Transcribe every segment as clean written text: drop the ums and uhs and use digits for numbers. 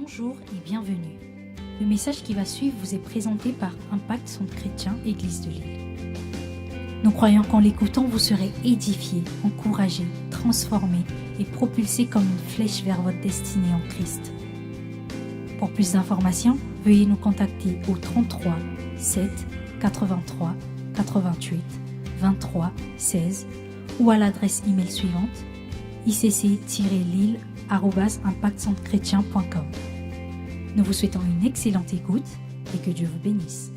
Bonjour et bienvenue. Le message qui va suivre vous est présenté par Impact Centre Chrétien Église de Lille. Nous croyons qu'en l'écoutant, vous serez édifiés, encouragés, transformés et propulsés comme une flèche vers votre destinée en Christ. Pour plus d'informations, veuillez nous contacter au 33 7 83 88 23 16 ou à l'adresse email suivante icc-lille@impactcentrechrétien.com. Nous vous souhaitons une excellente écoute et que Dieu vous bénisse.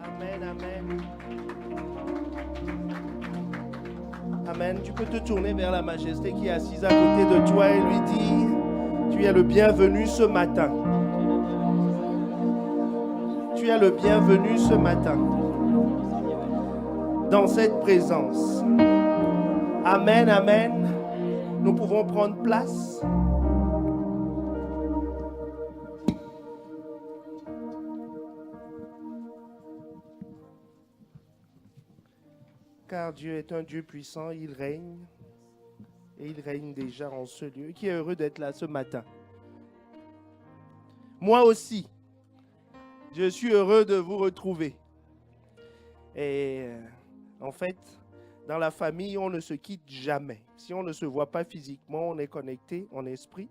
Amen, amen. Amen. Tu peux te tourner vers la majesté qui est assise à côté de toi et lui dire, tu es le bienvenu ce matin. Tu es le bienvenu ce matin dans cette présence. Amen, amen. Nous pouvons prendre place. Car Dieu est un Dieu puissant, il règne. Et il règne déjà en ce lieu. Qui est heureux d'être là ce matin? Moi aussi, je suis heureux de vous retrouver. Et en fait, dans la famille, on ne se quitte jamais. Si on ne se voit pas physiquement, on est connecté en esprit,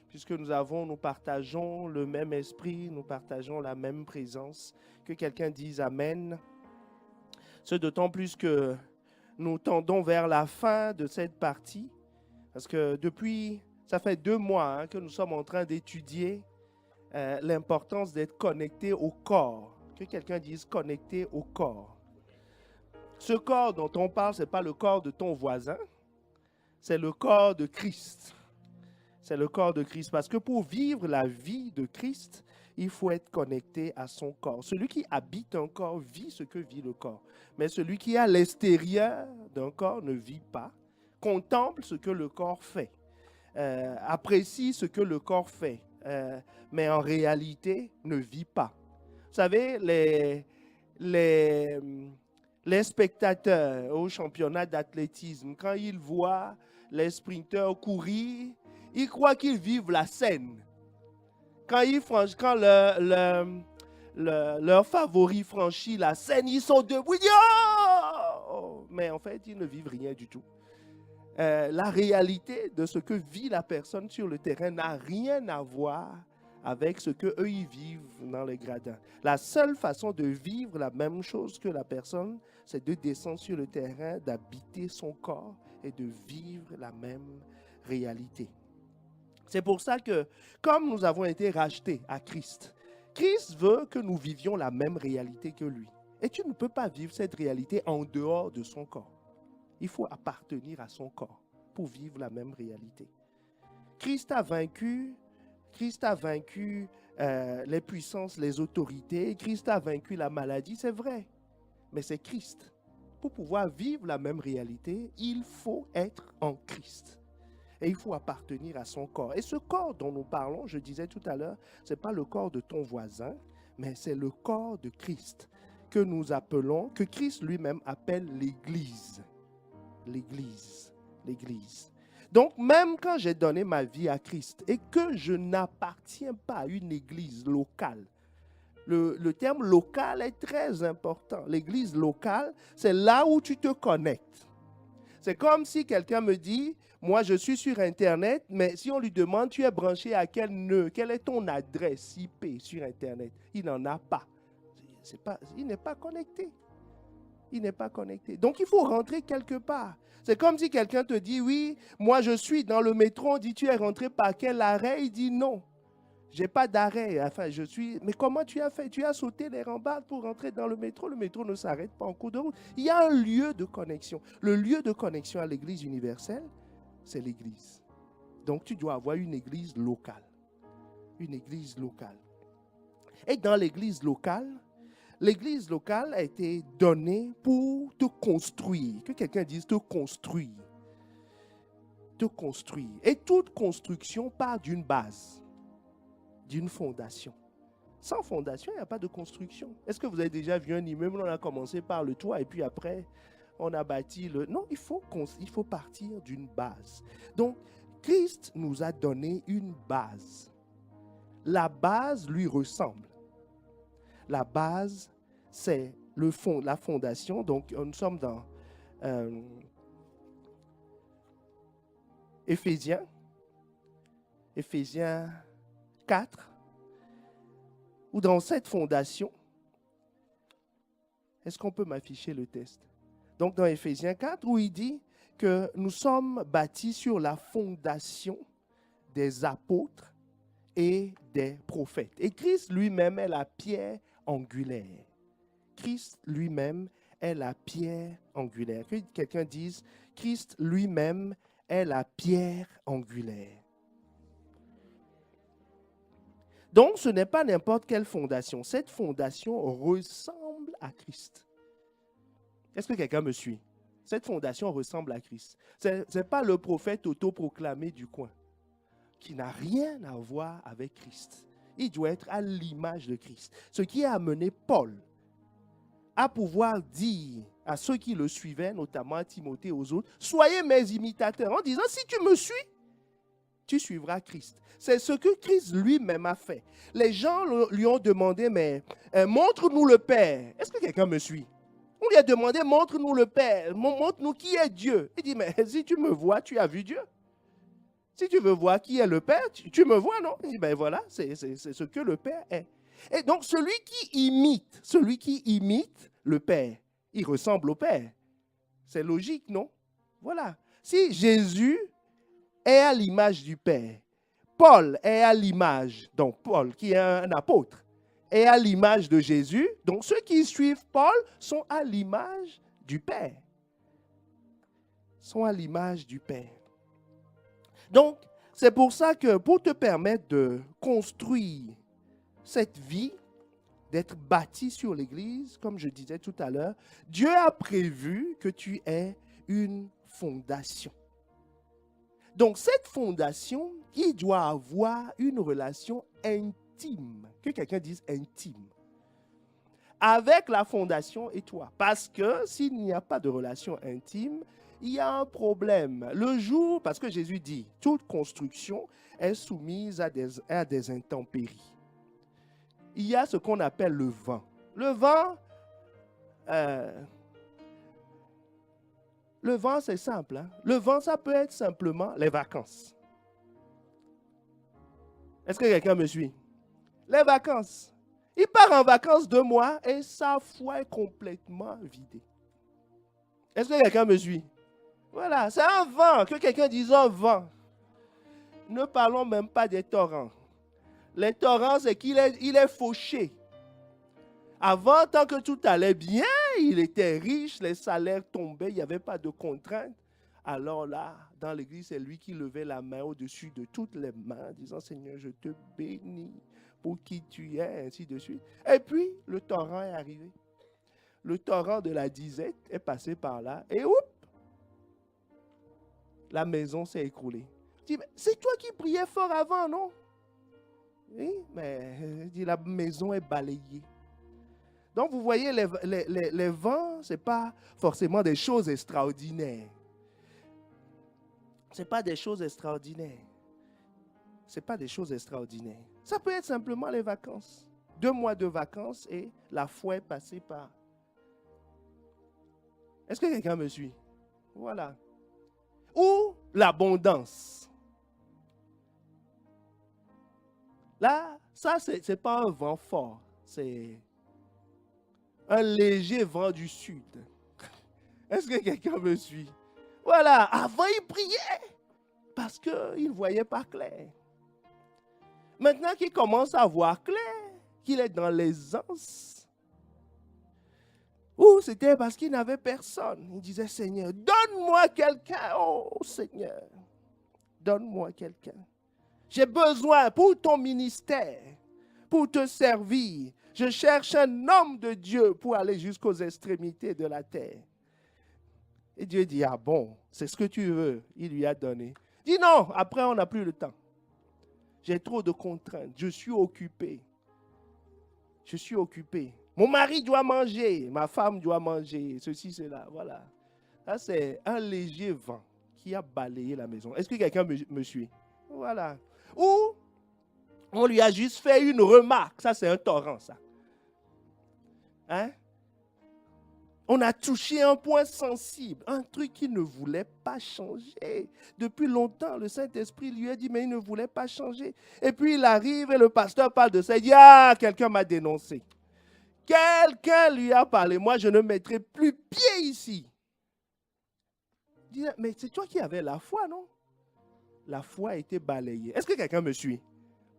puisque nous partageons le même esprit, nous partageons la même présence. Que quelqu'un dise Amen. Ce d'autant plus que nous tendons vers la fin de cette partie, parce que ça fait 2 mois que nous sommes en train d'étudier l'importance d'être connecté au corps. Que quelqu'un dise connecté au corps. Ce corps dont on parle, ce n'est pas le corps de ton voisin, c'est le corps de Christ. C'est le corps de Christ, parce que pour vivre la vie de Christ, il faut être connecté à son corps. Celui qui habite un corps vit ce que vit le corps. Mais celui qui est à l'extérieur d'un corps ne vit pas, contemple ce que le corps fait, apprécie ce que le corps fait, mais en réalité ne vit pas. Vous savez, les spectateurs au championnat d'athlétisme, quand ils voient les sprinteurs courir, ils croient qu'ils vivent la scène. Quand leur favori franchit la scène, ils sont debout. Oh! Mais en fait, ils ne vivent rien du tout. La réalité de ce que vit la personne sur le terrain n'a rien à voir avec ce qu'eux ils vivent dans les gradins. La seule façon de vivre la même chose que la personne, c'est de descendre sur le terrain, d'habiter son corps et de vivre la même réalité. C'est pour ça que, comme nous avons été rachetés à Christ, Christ veut que nous vivions la même réalité que lui. Et tu ne peux pas vivre cette réalité en dehors de son corps. Il faut appartenir à son corps pour vivre la même réalité. Christ a vaincu les puissances, les autorités. Christ a vaincu la maladie, c'est vrai. Mais c'est Christ. Pour pouvoir vivre la même réalité, il faut être en Christ. Et il faut appartenir à son corps. Et ce corps dont nous parlons, je disais tout à l'heure, ce n'est pas le corps de ton voisin, mais c'est le corps de Christ que nous appelons, que Christ lui-même appelle l'Église. L'Église. Donc, même quand j'ai donné ma vie à Christ et que je n'appartiens pas à une église locale, le terme local est très important. L'église locale, c'est là où tu te connectes. C'est comme si quelqu'un me dit, moi je suis sur Internet, mais si on lui demande, tu es branché à quel nœud, quelle est ton adresse IP sur Internet? Il n'en a pas. Il n'est pas connecté. Il n'est pas connecté. Donc, il faut rentrer quelque part. C'est comme si quelqu'un te dit, oui, moi je suis dans le métro, on dit, tu es rentré par quel arrêt? Il dit, non, je n'ai pas d'arrêt. Enfin, mais comment tu as fait? Tu as sauté les rambardes pour rentrer dans le métro ne s'arrête pas en cours de route. Il y a un lieu de connexion. Le lieu de connexion à l'église universelle, c'est l'église. Donc, tu dois avoir une église locale. Une église locale. Et dans l'église locale a été donnée pour te construire. Que quelqu'un dise te construire. Te construire. Et toute construction part d'une base, d'une fondation. Sans fondation, il n'y a pas de construction. Est-ce que vous avez déjà vu un immeuble? On a commencé par le toit et puis après, on a bâti le... Non, il faut partir d'une base. Donc, Christ nous a donné une base. La base lui ressemble. La base, c'est la fondation. Donc, nous sommes dans Éphésiens 4, où dans cette fondation, est-ce qu'on peut m'afficher le texte? Donc, dans Éphésiens 4, où il dit que nous sommes bâtis sur la fondation des apôtres et des prophètes. Et Christ lui-même est la pierre angulaire. Christ lui-même est la pierre angulaire. Que quelqu'un dise, Christ lui-même est la pierre angulaire. Donc, ce n'est pas n'importe quelle fondation. Cette fondation ressemble à Christ. Est-ce que quelqu'un me suit? Cette fondation ressemble à Christ. Ce n'est pas le prophète autoproclamé du coin, qui n'a rien à voir avec Christ. Il doit être à l'image de Christ. Ce qui a amené Paul à pouvoir dire à ceux qui le suivaient, notamment à Timothée et aux autres, soyez mes imitateurs, en disant, si tu me suis, tu suivras Christ. C'est ce que Christ lui-même a fait. Les gens lui ont demandé, mais montre-nous le Père. Est-ce que quelqu'un me suit? On lui a demandé, montre-nous le Père, montre-nous qui est Dieu. Il dit, mais si tu me vois, tu as vu Dieu. Si tu veux voir qui est le Père, tu me vois, non? Il dit, ben voilà, c'est ce que le Père est. Et donc, celui qui imite le Père, il ressemble au Père. C'est logique, non? Voilà. Si Jésus est à l'image du Père, Paul est à l'image, donc Paul, qui est un apôtre, est à l'image de Jésus, donc ceux qui suivent Paul sont à l'image du Père. Sont à l'image du Père. Donc, c'est pour ça que pour te permettre de construire cette vie, d'être bâti sur l'Église, comme je disais tout à l'heure, Dieu a prévu que tu aies une fondation. Donc, cette fondation, il doit avoir une relation intime, que quelqu'un dise intime, avec la fondation et toi. Parce que s'il n'y a pas de relation intime, il y a un problème. Le jour, parce que Jésus dit, toute construction est soumise à des intempéries. Il y a ce qu'on appelle le vent. Le vent, c'est simple. Hein? Le vent, ça peut être simplement les vacances. Est-ce que quelqu'un me suit? Les vacances. Il part en vacances 2 mois et sa foi est complètement vidée. Est-ce que quelqu'un me suit? Voilà, c'est un vent. Que quelqu'un dise un vent. Ne parlons même pas des torrents. Les torrents, c'est qu'il est fauché. Avant, tant que tout allait bien, il était riche, les salaires tombaient, il n'y avait pas de contraintes. Alors là, dans l'église, c'est lui qui levait la main au-dessus de toutes les mains, disant, Seigneur, je te bénis pour qui tu es, ainsi de suite. Et puis, le torrent est arrivé. Le torrent de la disette est passé par là, et oups, la maison s'est écroulée. Je dis, c'est toi qui priais fort avant, non? Oui, mais la maison est balayée. Donc, vous voyez, les vents, ce n'est pas forcément des choses extraordinaires. Ce n'est pas des choses extraordinaires. Ce n'est pas des choses extraordinaires. Ça peut être simplement les vacances. 2 mois de vacances et la foi est passée par. Est-ce que quelqu'un me suit? Voilà. Ou l'abondance. Là, ça, ce n'est pas un vent fort. C'est un léger vent du sud. Est-ce que quelqu'un me suit? Voilà, avant il priait parce qu'il ne voyait pas clair. Maintenant qu'il commence à voir clair, qu'il est dans l'aisance, ou c'était parce qu'il n'avait personne. Il disait, Seigneur, donne-moi quelqu'un. Oh Seigneur, donne-moi quelqu'un. J'ai besoin pour ton ministère, pour te servir. Je cherche un homme de Dieu pour aller jusqu'aux extrémités de la terre. Et Dieu dit, ah bon, c'est ce que tu veux. Il lui a donné. Il dit non, après on n'a plus le temps. J'ai trop de contraintes, je suis occupé. Je suis occupé. Mon mari doit manger, ma femme doit manger, ceci, cela, voilà. Ça, c'est un léger vent qui a balayé la maison. Est-ce que quelqu'un me suit? Voilà. Ou on lui a juste fait une remarque. Ça, c'est un torrent, ça. Hein? On a touché un point sensible, un truc qu'il ne voulait pas changer. Depuis longtemps, le Saint-Esprit lui a dit, mais il ne voulait pas changer. Et puis il arrive et le pasteur parle de ça. Il dit, ah, quelqu'un m'a dénoncé. Quelqu'un lui a parlé. Moi, je ne mettrai plus pied ici. Il dit, mais c'est toi qui avais la foi, non? La foi a été balayée. Est-ce que quelqu'un me suit?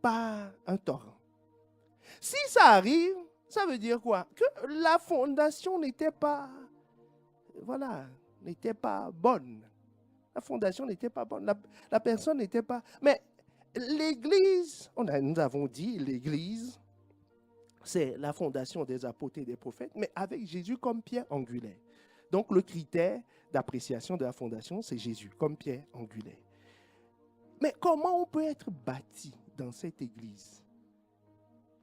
Par un torrent. Si ça arrive, ça veut dire quoi? Que la fondation n'était pas, voilà, n'était pas bonne. La fondation n'était pas bonne. La personne n'était pas... Mais l'Église, nous avons dit, l'Église, c'est la fondation des apôtres et des prophètes, mais avec Jésus comme pierre angulaire. Donc le critère d'appréciation de la fondation, c'est Jésus comme pierre angulaire. Mais comment on peut être bâti dans cette Église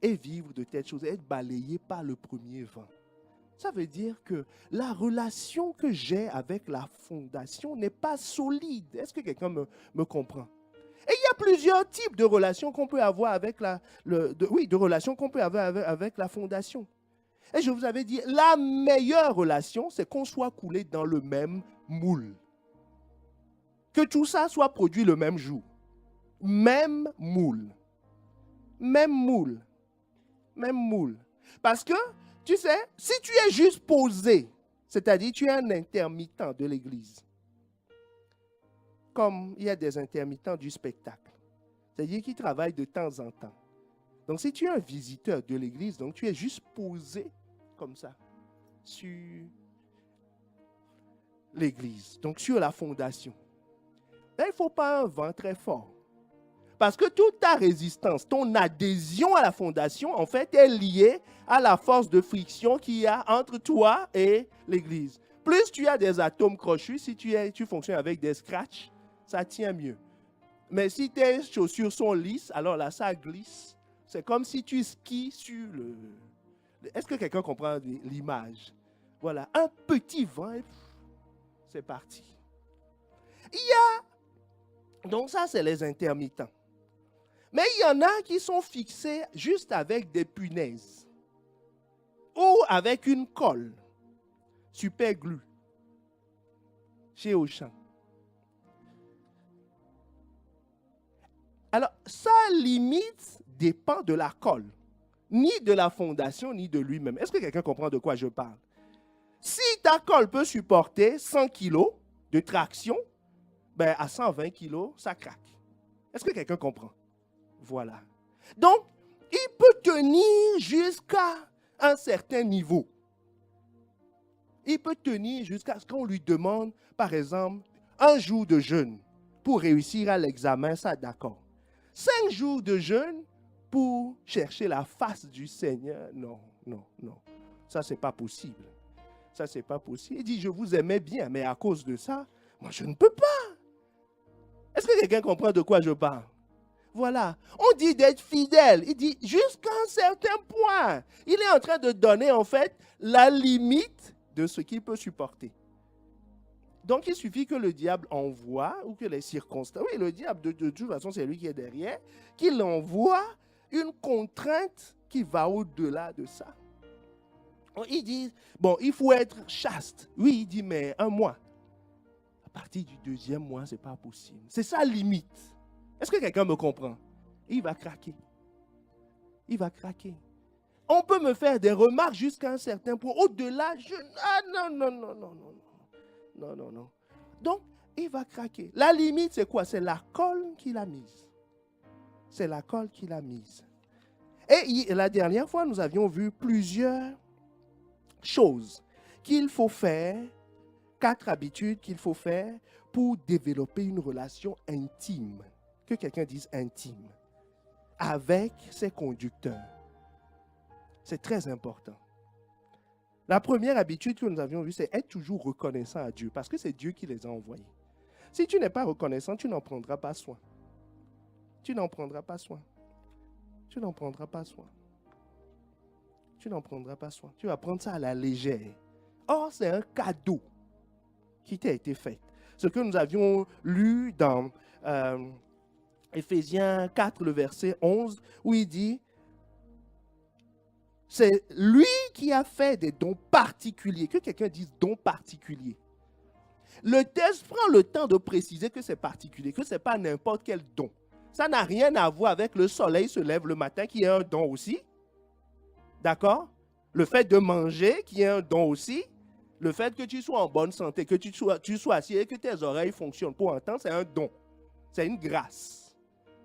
et vivre de telles choses, être balayé par le premier vent? Ça veut dire que la relation que j'ai avec la fondation n'est pas solide. Est-ce que quelqu'un me comprend? Et il y a plusieurs types de relations qu'on peut avoir avec de relations qu'on peut avoir avec la fondation. Et je vous avais dit, la meilleure relation, c'est qu'on soit coulé dans le même moule. Que tout ça soit produit le même jour. Même moule. Même moule. Même moule. Parce que, tu sais, si tu es juste posé, c'est-à-dire tu es un intermittent de l'Église, comme il y a des intermittents du spectacle, c'est-à-dire qui travaillent de temps en temps. Donc si tu es un visiteur de l'Église, donc tu es juste posé comme ça sur l'Église, donc sur la fondation. Ben, il ne faut pas un vent très fort. Parce que toute ta résistance, ton adhésion à la fondation, en fait, est liée à la force de friction qu'il y a entre toi et l'Église. Plus tu as des atomes crochus, si tu fonctionnes avec des scratchs, ça tient mieux. Mais si tes chaussures sont lisses, alors là, ça glisse. C'est comme si tu skis sur le... Est-ce que quelqu'un comprend l'image? Voilà, un petit vent, et c'est parti. Il y a... Donc ça, c'est les intermittents. Mais il y en a qui sont fixés juste avec des punaises ou avec une colle super glue chez Auchan. Alors, sa limite dépend de la colle, ni de la fondation, ni de lui-même. Est-ce que quelqu'un comprend de quoi je parle? Si ta colle peut supporter 100 kg de traction, ben à 120 kg, ça craque. Est-ce que quelqu'un comprend? Voilà. Donc, il peut tenir jusqu'à un certain niveau. Il peut tenir jusqu'à ce qu'on lui demande, par exemple, un jour de jeûne pour réussir à l'examen, ça d'accord. 5 jours de jeûne pour chercher la face du Seigneur, non, non, non. Ça, c'est pas possible. Ça, c'est pas possible. Il dit, je vous aimais bien, mais à cause de ça, moi, je ne peux pas. Est-ce que quelqu'un comprend de quoi je parle? Voilà. On dit d'être fidèle. Il dit jusqu'à un certain point. Il est en train de donner, en fait, la limite de ce qu'il peut supporter. Donc, il suffit que le diable envoie, ou que les circonstances, oui, le diable, de toute façon, c'est lui qui est derrière, qu'il envoie une contrainte qui va au-delà de ça. Il dit, bon, il faut être chaste. Oui, il dit, mais un mois. À partir du 2e mois, ce n'est pas possible. C'est sa limite. Est-ce que quelqu'un me comprend? Il va craquer. Il va craquer. On peut me faire des remarques jusqu'à un certain point. Au-delà, ah non, non, non, non, non. Non, non, non. Donc, il va craquer. La limite, c'est quoi? C'est la colle qu'il a mise. C'est la colle qu'il a mise. Et la dernière fois, nous avions vu plusieurs choses qu'il faut faire, 4 habitudes qu'il faut faire pour développer une relation intime. Que quelqu'un dise intime. Avec ses conducteurs. C'est très important. La première habitude que nous avions vue, c'est être toujours reconnaissant à Dieu, parce que c'est Dieu qui les a envoyés. Si tu n'es pas reconnaissant, tu n'en prendras pas soin. Tu n'en prendras pas soin. Tu n'en prendras pas soin. tu n'en prendras pas soin. Tu vas prendre ça à la légère. Or, c'est un cadeau qui t'a été fait. Ce que nous avions lu dans Éphésiens 4, le verset 11, où il dit, c'est lui qui a fait des dons particuliers. Que quelqu'un dise dons particuliers. Le texte prend le temps de préciser que c'est particulier, que ce n'est pas n'importe quel don. Ça n'a rien à voir avec le soleil se lève le matin, qui est un don aussi. D'accord? Le fait de manger, qui est un don aussi. Le fait que tu sois en bonne santé, que tu sois assis et que tes oreilles fonctionnent pour entendre, c'est un don. C'est une grâce.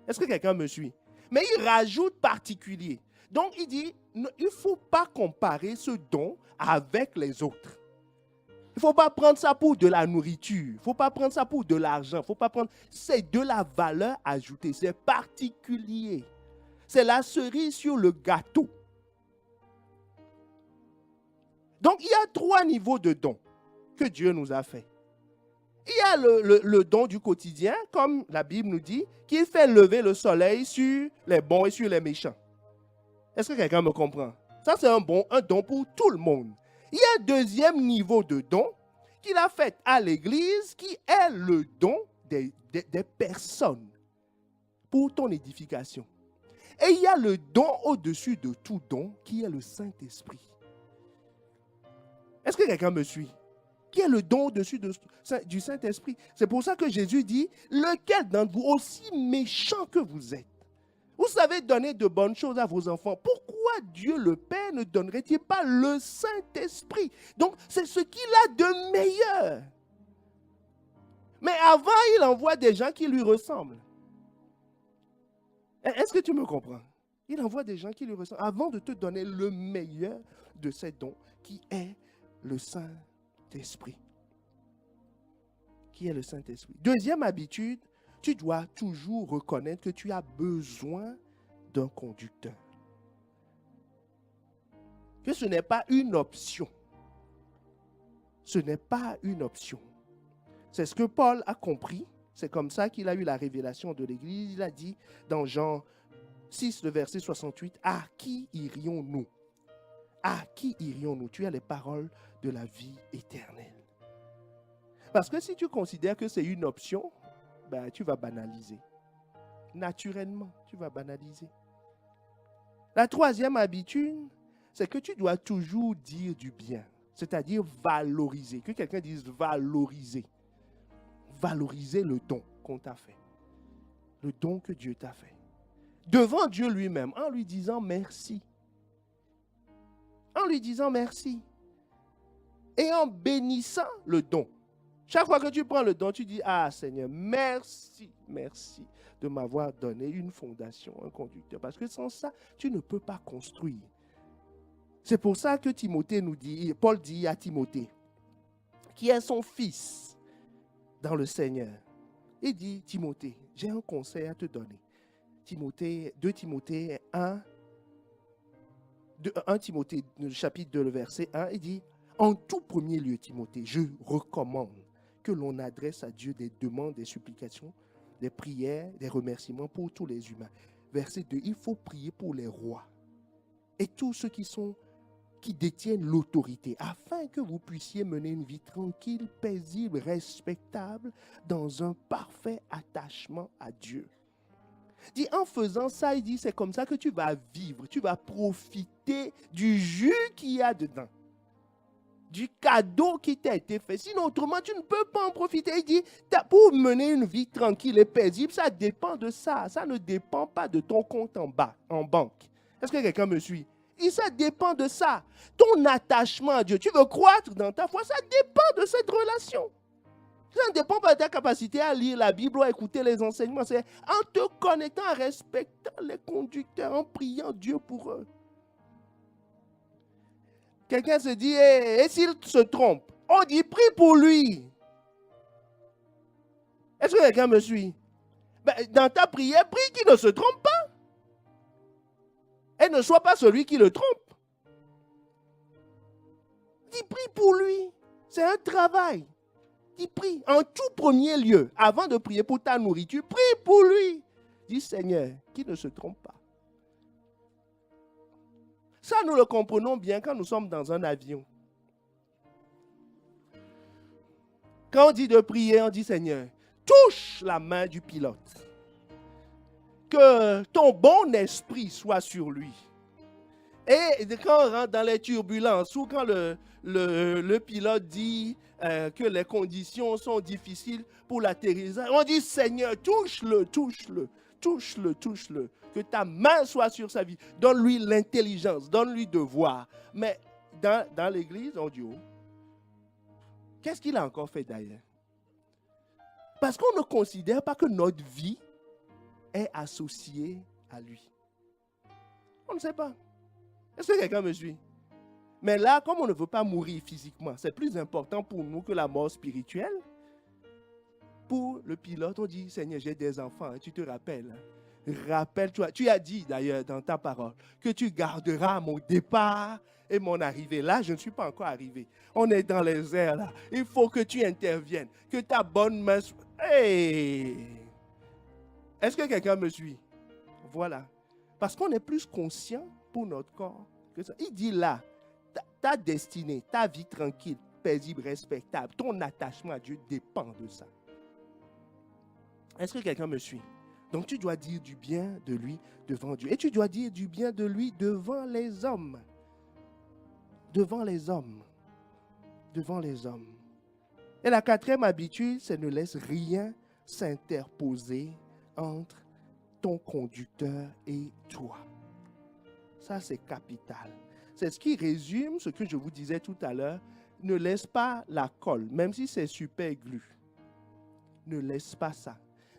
Est-ce que quelqu'un me suit? Mais il rajoute particulier. Donc il dit, il ne faut pas comparer ce don avec les autres. Il ne faut pas prendre ça pour de la nourriture. Il ne faut pas prendre ça pour de l'argent. Il faut pas prendre... C'est de la valeur ajoutée. C'est particulier. C'est la cerise sur le gâteau. Donc, il y a 3 niveaux de dons que Dieu nous a fait. Il y a le don du quotidien, comme la Bible nous dit, qui fait lever le soleil sur les bons et sur les méchants. Est-ce que quelqu'un me comprend? Ça, c'est un don pour tout le monde. Il y a un deuxième niveau de don qu'il a fait à l'Église, qui est le don des personnes pour ton édification. Et il y a le don au-dessus de tout don, qui est le Saint-Esprit. Est-ce que quelqu'un me suit? Qui est le don au-dessus du Saint-Esprit? C'est pour ça que Jésus dit, lequel d'entre vous, aussi méchant que vous êtes, vous savez donner de bonnes choses à vos enfants. Pourquoi Dieu le Père ne donnerait-il pas le Saint-Esprit? Donc, c'est ce qu'il a de meilleur. Mais avant, il envoie des gens qui lui ressemblent. Est-ce que tu me comprends? Il envoie des gens qui lui ressemblent avant de te donner le meilleur de ces dons, qui est le Saint-Esprit. Qui est le Saint-Esprit. Deuxième habitude, tu dois toujours reconnaître que tu as besoin d'un conducteur. Que ce n'est pas une option. Ce n'est pas une option. C'est ce que Paul a compris. C'est comme ça qu'il a eu la révélation de l'Église. Il a dit dans Jean 6, le verset 68, « À qui irions-nous? À qui irions-nous » Tu as les paroles de la vie éternelle. Parce que si tu considères que c'est une option, ben, tu vas banaliser. Naturellement, tu vas banaliser. La troisième habitude, c'est que tu dois toujours dire du bien, c'est-à-dire valoriser. Que quelqu'un dise valoriser. Valoriser le don qu'on t'a fait. Le don que Dieu t'a fait. Devant Dieu lui-même, en lui disant merci. En lui disant merci. Et en bénissant le don. Chaque fois que tu prends le don, tu dis, ah Seigneur, merci, merci de m'avoir donné une fondation, un conducteur. Parce que sans ça, tu ne peux pas construire. C'est pour ça que Timothée nous dit, Paul dit à Timothée, qui est son fils dans le Seigneur. Il dit, Timothée, j'ai un conseil à te donner. 2 Timothée 1, Timothée, chapitre 2, le verset 1, il dit, en tout premier lieu, Timothée, je recommande que l'on adresse à Dieu des demandes, des supplications, des prières, des remerciements pour tous les humains. Verset 2, il faut prier pour les rois et tous ceux qui détiennent l'autorité, afin que vous puissiez mener une vie tranquille, paisible, respectable, dans un parfait attachement à Dieu. Dit, en faisant ça, il dit, c'est comme ça que tu vas vivre, tu vas profiter du jus qu'il y a dedans. Du cadeau qui t'a été fait. Sinon, autrement, tu ne peux pas en profiter. Il dit, pour mener une vie tranquille et paisible, ça dépend de ça. Ça ne dépend pas de ton compte en banque. Est-ce que quelqu'un me suit? Et ça dépend de ça. Ton attachement à Dieu. Tu veux croître dans ta foi, ça dépend de cette relation. Ça ne dépend pas de ta capacité à lire la Bible ou à écouter les enseignements. C'est en te connectant, en respectant les conducteurs, en priant Dieu pour eux. Quelqu'un se dit, et s'il se trompe? On dit, prie pour lui. Est-ce que quelqu'un me suit? Ben, dans ta prière, prie qu'il ne se trompe pas. Et ne sois pas celui qui le trompe. Dis, prie pour lui. C'est un travail. Dis, prie en tout premier lieu. Avant de prier pour ta nourriture, prie pour lui. Dis, Seigneur, qu'il ne se trompe pas. Ça, nous le comprenons bien quand nous sommes dans un avion. Quand on dit de prier, on dit Seigneur, touche la main du pilote. Que ton bon esprit soit sur lui. Et quand on rentre dans les turbulences ou quand le pilote dit que les conditions sont difficiles pour l'atterrissage, on dit Seigneur, touche-le, touche-le, touche-le, touche-le. Que ta main soit sur sa vie. Donne-lui l'intelligence, donne-lui de voir. Mais dans l'église, on dit, oh, qu'est-ce qu'il a encore fait d'ailleurs? Parce qu'on ne considère pas que notre vie est associée à lui. On ne sait pas. Est-ce que quelqu'un me suit? Mais là, comme on ne veut pas mourir physiquement, c'est plus important pour nous que la mort spirituelle. Pour le pilote, on dit, Seigneur, j'ai des enfants, tu te rappelles. Rappelle-toi, tu as dit d'ailleurs dans ta parole que tu garderas mon départ et mon arrivée. Là, je ne suis pas encore arrivé. On est dans les airs là. Il faut que tu interviennes, que ta bonne main soit... Hey! Est-ce que quelqu'un me suit? Voilà. Parce qu'on est plus conscient pour notre corps que ça. Il dit là, ta destinée, ta vie tranquille, paisible, respectable, ton attachement à Dieu dépend de ça. Est-ce que quelqu'un me suit? Donc tu dois dire du bien de lui devant Dieu. Et tu dois dire du bien de lui devant les hommes. Devant les hommes. Devant les hommes. Et la quatrième habitude, c'est ne laisse rien s'interposer entre ton conducteur et toi. Ça, c'est capital. C'est ce qui résume ce que je vous disais tout à l'heure. Ne laisse pas la colle, même si c'est super glu. Ne laisse pas ça.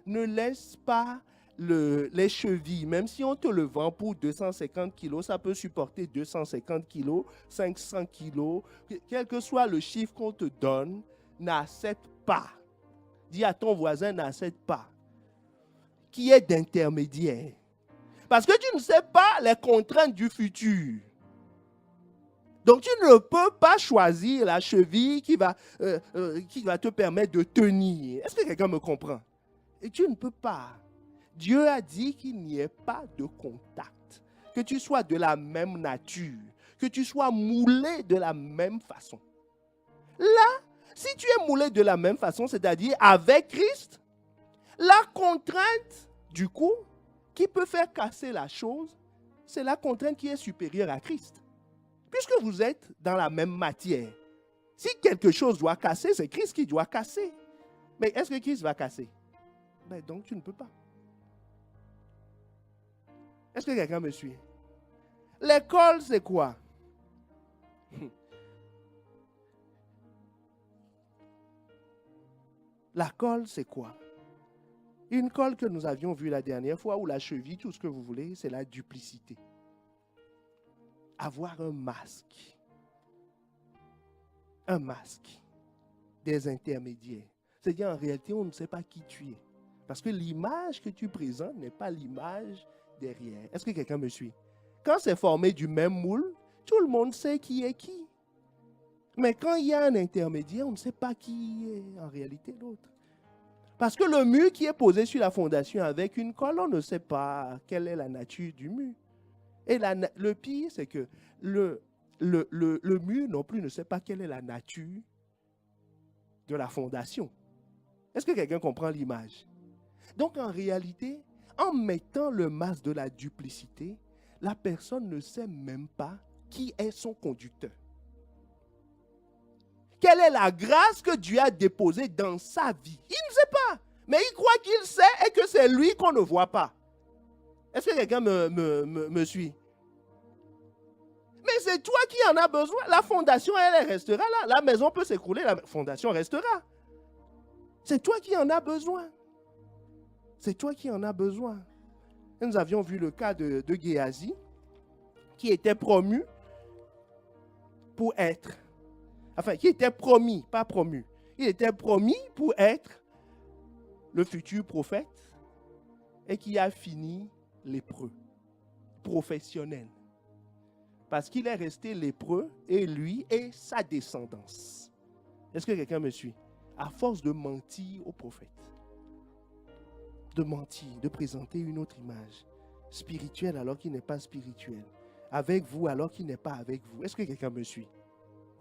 Ne laisse pas les chevilles, même si on te le vend pour 250 kilos, ça peut supporter 250 kilos, 500 kilos, quel que soit le chiffre qu'on te donne, n'accepte pas. Dis à ton voisin, n'accepte pas. Qui est d'intermédiaire. Parce que tu ne sais pas les contraintes du futur. Donc tu ne peux pas choisir la cheville qui va te permettre de tenir. Est-ce que quelqu'un me comprend? Et tu ne peux pas. Dieu a dit qu'il n'y ait pas de contact. Que tu sois de la même nature. Que tu sois moulé de la même façon. Là, si tu es moulé de la même façon, c'est-à-dire avec Christ, la contrainte, du coup, qui peut faire casser la chose, c'est la contrainte qui est supérieure à Christ. Puisque vous êtes dans la même matière. Si quelque chose doit casser, c'est Christ qui doit casser. Mais est-ce que Christ va casser? Ben donc tu ne peux pas. Est-ce que quelqu'un me suit? L'école, c'est quoi? La colle, c'est quoi? Une colle que nous avions vue la dernière fois, ou la cheville, tout ce que vous voulez, c'est la duplicité. Avoir un masque. Un masque. Des intermédiaires. C'est-à-dire, en réalité, on ne sait pas qui tu es. Parce que l'image que tu présentes n'est pas l'image derrière. Est-ce que quelqu'un me suit? Quand c'est formé du même moule, tout le monde sait qui est qui. Mais quand il y a un intermédiaire, on ne sait pas qui est en réalité l'autre. Parce que le mur qui est posé sur la fondation avec une colle, on ne sait pas quelle est la nature du mur. Et le pire, c'est que le mur non plus ne sait pas quelle est la nature de la fondation. Est-ce que quelqu'un comprend l'image? Donc en réalité, en mettant le masque de la duplicité, la personne ne sait même pas qui est son conducteur. Quelle est la grâce que Dieu a déposée dans sa vie? Il ne sait pas. Mais il croit qu'il sait et que c'est lui qu'on ne voit pas. Est-ce que quelqu'un me suit? Mais c'est toi qui en as besoin. La fondation, elle restera là. La maison peut s'écrouler, la fondation restera. C'est toi qui en as besoin. C'est toi qui en as besoin. Et nous avions vu le cas de Géasi, qui était promu pour être... Enfin, qui était promis, pas promu. Il était promis pour être le futur prophète et qui a fini lépreux, professionnel. Parce qu'il est resté lépreux, et lui et sa descendance. Est-ce que quelqu'un me suit? À force de mentir au prophète. De mentir, de présenter une autre image spirituelle alors qu'il n'est pas spirituel. avec vous alors qu'il n'est pas avec vous. Est-ce que quelqu'un me suit?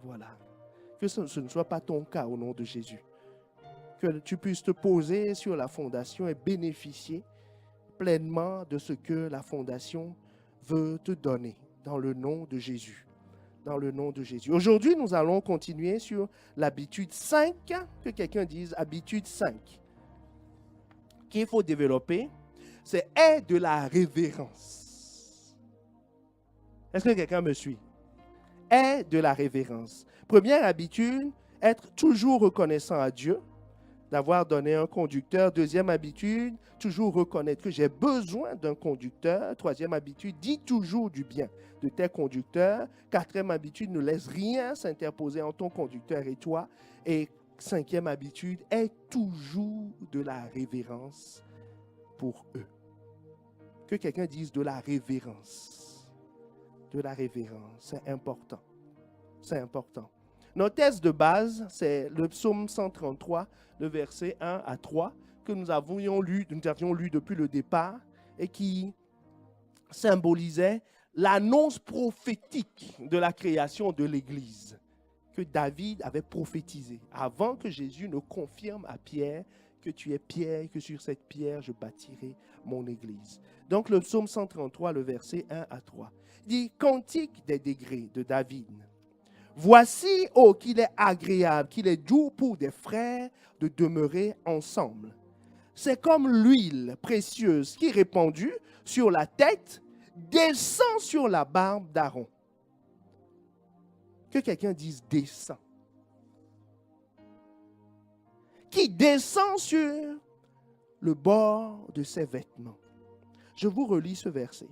Voilà. Que ce ne soit pas ton cas au nom de Jésus. Que tu puisses te poser sur la fondation et bénéficier pleinement de ce que la fondation veut te donner dans le nom de Jésus. Dans le nom de Jésus. Aujourd'hui, nous allons continuer sur l'habitude 5, que quelqu'un dise habitude 5, qu'il faut développer, c'est de la révérence. Est-ce que quelqu'un me suit? De la révérence. Première habitude, être toujours reconnaissant à Dieu, d'avoir donné un conducteur. Deuxième habitude, toujours reconnaître que j'ai besoin d'un conducteur. Troisième habitude, dis toujours du bien de tes conducteurs. Quatrième habitude, ne laisse rien s'interposer entre ton conducteur et toi. Et cinquième habitude, aie toujours de la révérence pour eux. Que quelqu'un dise de la révérence. De la révérence, c'est important. C'est important. Notre texte de base, c'est le psaume 133, le verset 1 à 3, que nous avions lu depuis le départ et qui symbolisait l'annonce prophétique de la création de l'Église que David avait prophétisé avant que Jésus ne confirme à Pierre que tu es Pierre, que sur cette pierre je bâtirai mon Église. Donc le psaume 133, le verset 1 à 3, dit « Cantique des degrés de David ». Voici, oh, qu'il est agréable, qu'il est doux pour des frères de demeurer ensemble. C'est comme l'huile précieuse qui, répandue sur la tête, descend sur la barbe d'Aaron. Que quelqu'un dise descend. Qui descend sur le bord de ses vêtements. Je vous relis ce verset.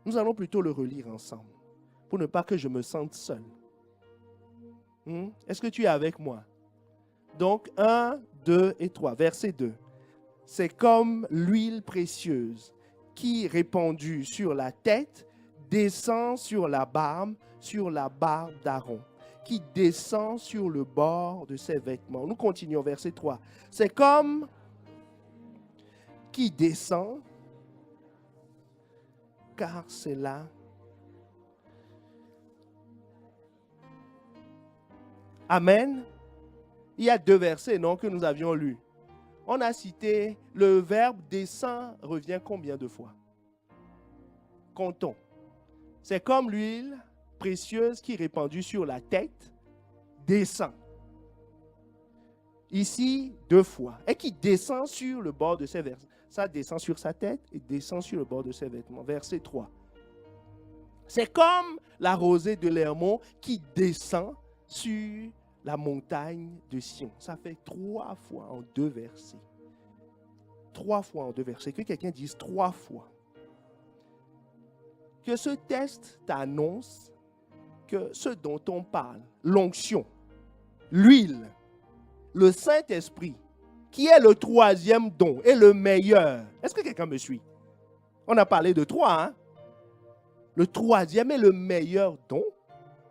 Nous allons plutôt le relire ensemble, pour ne pas que je me sente seul. Est-ce que tu es avec moi? Donc, 1, 2 et 3. Verset 2. C'est comme l'huile précieuse qui, répandue sur la tête, descend sur la barbe d'Aaron, qui descend sur le bord de ses vêtements. Nous continuons, verset 3. C'est comme qui descend, car c'est là. Amen. Il y a 2 versets, non, que nous avions lus. On a cité le verbe descend revient combien de fois? Comptons. C'est comme l'huile précieuse qui est répandue sur la tête, descend. Ici, 2 fois. Et qui descend sur le bord de ses vêtements. Ça descend sur sa tête et descend sur le bord de ses vêtements. Verset 3. C'est comme la rosée de l'Hermon qui descend sur la montagne de Sion. Ça fait 3 fois en 2 versets. 3 fois en 2 versets. Que quelqu'un dise 3 fois. Que ce texte t'annonce que ce dont on parle, l'onction, l'huile, le Saint-Esprit, qui est le 3e don et le meilleur. Est-ce que quelqu'un me suit? On a parlé de 3, hein? Le 3e et le meilleur don,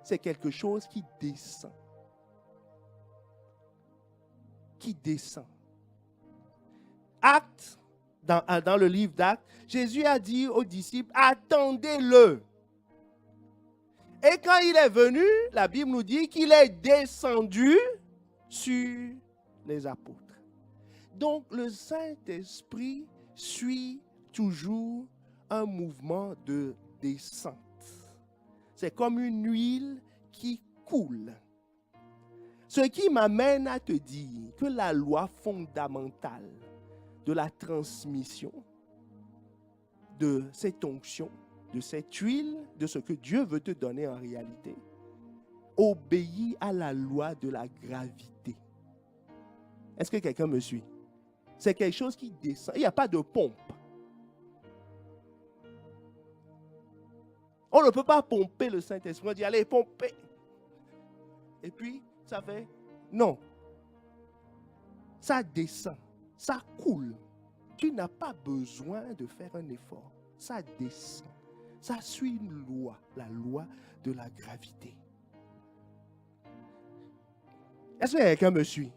c'est quelque chose qui descend. Qui descend. Actes, dans le livre d'Actes, Jésus a dit aux disciples, attendez-le. Et quand il est venu, la Bible nous dit qu'il est descendu sur les apôtres. Donc le Saint-Esprit suit toujours un mouvement de descente. C'est comme une huile qui coule. Ce qui m'amène à te dire que la loi fondamentale de la transmission de cette onction, de cette huile, de ce que Dieu veut te donner en réalité, obéit à la loi de la gravité. Est-ce que quelqu'un me suit? C'est quelque chose qui descend. Il n'y a pas de pompe. On ne peut pas pomper le Saint-Esprit. On dit, allez, pomper. Et puis, ça fait... Non. Ça descend. Ça coule. Tu n'as pas besoin de faire un effort. Ça descend. Ça suit une loi, la loi de la gravité. Est-ce que quelqu'un me suit?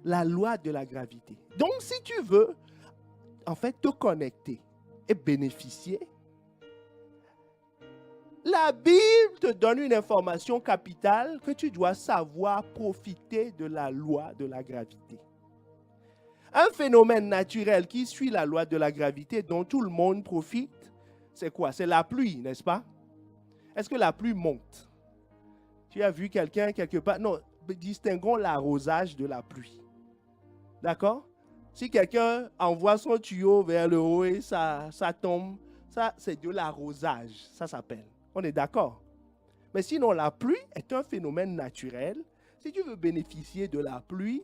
La loi de la gravité. Donc, si tu veux, en fait, te connecter et bénéficier, la Bible te donne une information capitale que tu dois savoir profiter de la loi de la gravité. Un phénomène naturel qui suit la loi de la gravité dont tout le monde profite, c'est quoi? C'est la pluie, n'est-ce pas? Est-ce que la pluie monte? Tu as vu quelqu'un quelque part? Non, distinguons l'arrosage de la pluie. D'accord? Si quelqu'un envoie son tuyau vers le haut et ça tombe, ça c'est de l'arrosage, ça s'appelle. On est d'accord? Mais sinon, la pluie est un phénomène naturel. Si tu veux bénéficier de la pluie,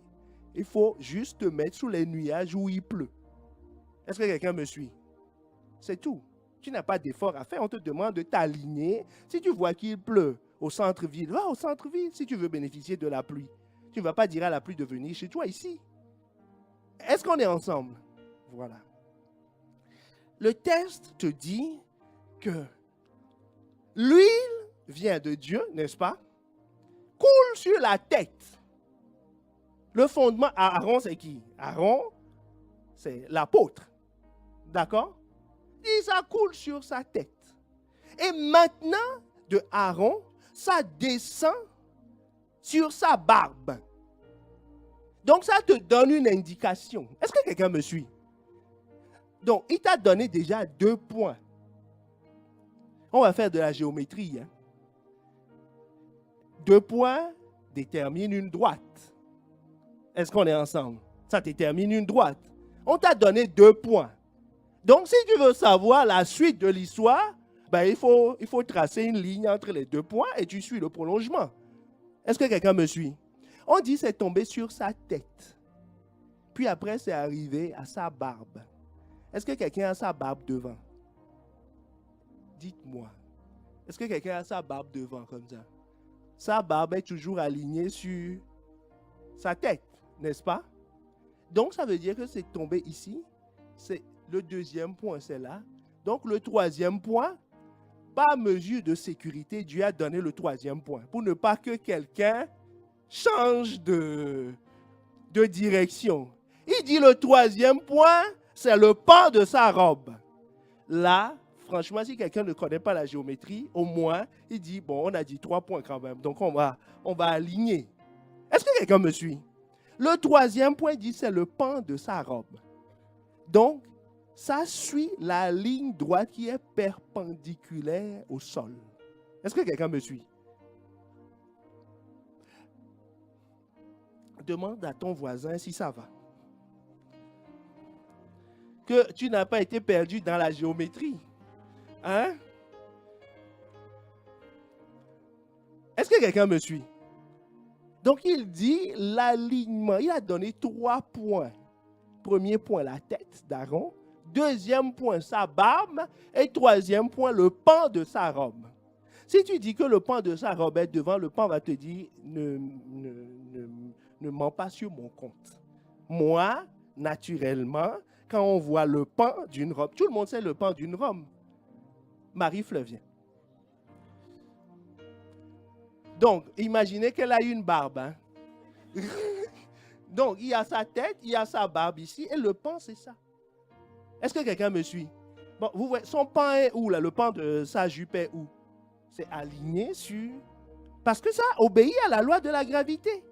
il faut juste te mettre sous les nuages où il pleut. Est-ce que quelqu'un me suit? C'est tout. Tu n'as pas d'effort à faire. On te demande de t'aligner. Si tu vois qu'il pleut au centre-ville, va au centre-ville si tu veux bénéficier de la pluie. Tu ne vas pas dire à la pluie de venir chez toi ici. Est-ce qu'on est ensemble? Voilà. Le texte te dit que l'huile vient de Dieu, n'est-ce pas? Coule sur la tête. Le fondement, Aaron, c'est qui? Aaron, c'est l'apôtre. D'accord? Et ça coule sur sa tête. Et maintenant, de Aaron, ça descend sur sa barbe. Donc, ça te donne une indication. Est-ce que quelqu'un me suit? Donc, il t'a donné déjà 2 points. On va faire de la géométrie. 2 points déterminent une droite. Est-ce qu'on est ensemble? Ça détermine une droite. On t'a donné 2 points. Donc, si tu veux savoir la suite de l'histoire, ben, il faut tracer une ligne entre les 2 points et tu suis le prolongement. Est-ce que quelqu'un me suit? On dit c'est tombé sur sa tête. Puis après, c'est arrivé à sa barbe. Est-ce que quelqu'un a sa barbe devant? Dites-moi. Est-ce que quelqu'un a sa barbe devant comme ça? Sa barbe est toujours alignée sur sa tête, n'est-ce pas? Donc, ça veut dire que c'est tombé ici. C'est le 2e point, c'est là. Donc, le 3e point, par mesure de sécurité, Dieu a donné le 3e point. Pour ne pas que quelqu'un change de direction. Il dit le 3e point, c'est le pan de sa robe. Là, franchement, si quelqu'un ne connaît pas la géométrie, au moins, il dit, bon, on a dit 3 points quand même. Donc, on va aligner. Est-ce que quelqu'un me suit? Le 3e point dit, c'est le pan de sa robe. Donc, ça suit la ligne droite qui est perpendiculaire au sol. Est-ce que quelqu'un me suit? Demande à ton voisin si ça va. Que tu n'as pas été perdu dans la géométrie. Hein? Est-ce que quelqu'un me suit? Donc, il dit l'alignement. Il a donné 3 points. Premier point, la tête d'Aaron. 2e point, sa barbe. Et 3e point, le pan de sa robe. Si tu dis que le pan de sa robe est devant, le pan va te dire ne mens pas sur mon compte. Moi, naturellement, quand on voit le pan d'une robe, tout le monde sait le pan d'une robe. Marie-Fleuvien. Donc, imaginez qu'elle a une barbe. Hein? Donc, il y a sa tête, il y a sa barbe ici, et le pan, c'est ça. Est-ce que quelqu'un me suit? Bon, vous voyez, son pan est où, là? Le pan de sa jupe est où? C'est aligné sur... Parce que ça obéit à la loi de la gravité.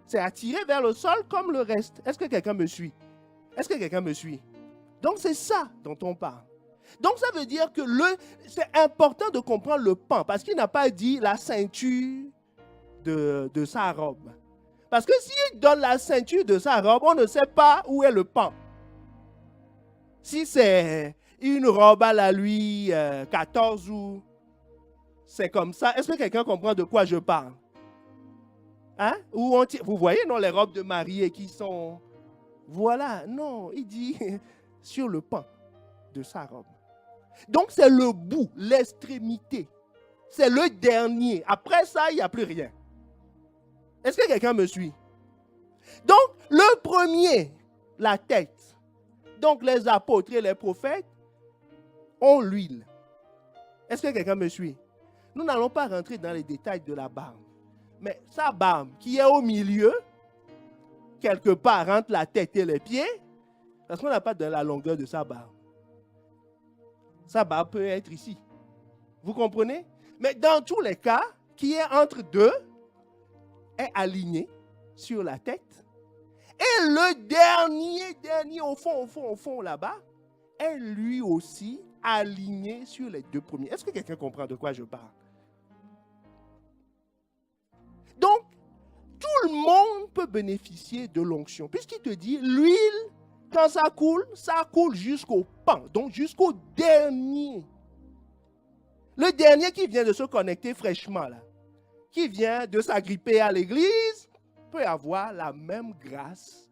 C'est attiré vers le sol comme le reste. Est-ce que quelqu'un me suit? Est-ce que quelqu'un me suit? Donc, c'est ça dont on parle. Donc, ça veut dire que c'est important de comprendre le pan, parce qu'il n'a pas dit la ceinture de sa robe. Parce que s'il donne la ceinture de sa robe, on ne sait pas où est le pan. Si c'est une robe à la Louis XIV ou c'est comme ça, est-ce que quelqu'un comprend de quoi je parle? Hein? Vous voyez, non, les robes de mariée qui sont... Voilà, non, il dit sur le pan de sa robe. Donc, c'est le bout, l'extrémité. C'est le dernier. Après ça, il n'y a plus rien. Est-ce que quelqu'un me suit? Donc, le premier, la tête. Donc, les apôtres et les prophètes ont l'huile. Est-ce que quelqu'un me suit? Nous n'allons pas rentrer dans les détails de la barbe. Mais sa barbe qui est au milieu, quelque part entre la tête et les pieds, parce qu'on n'a pas de la longueur de sa barbe. sa barbe peut être ici. Vous comprenez? Mais dans tous les cas, qui est entre deux est aligné sur la tête. Et le dernier, au fond, là-bas, est lui aussi aligné sur les deux premiers. Est-ce que quelqu'un comprend de quoi je parle? Donc, tout le monde peut bénéficier de l'onction. Puisqu'il te dit, l'huile, quand ça coule jusqu'au pan, donc jusqu'au dernier. Le dernier qui vient de se connecter fraîchement, là, qui vient de s'agripper à l'église, peut avoir la même grâce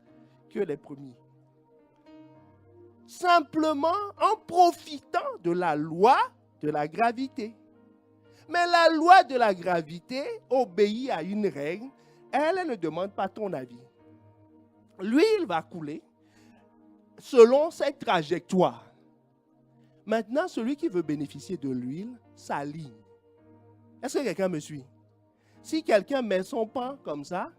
que les premiers. Simplement en profitant de la loi de la gravité. Mais la loi de la gravité obéit à une règle. Elle ne demande pas ton avis. L'huile va couler selon cette trajectoire. Maintenant, celui qui veut bénéficier de l'huile s'aligne. Est-ce que quelqu'un me suit? Si quelqu'un met son pan comme ça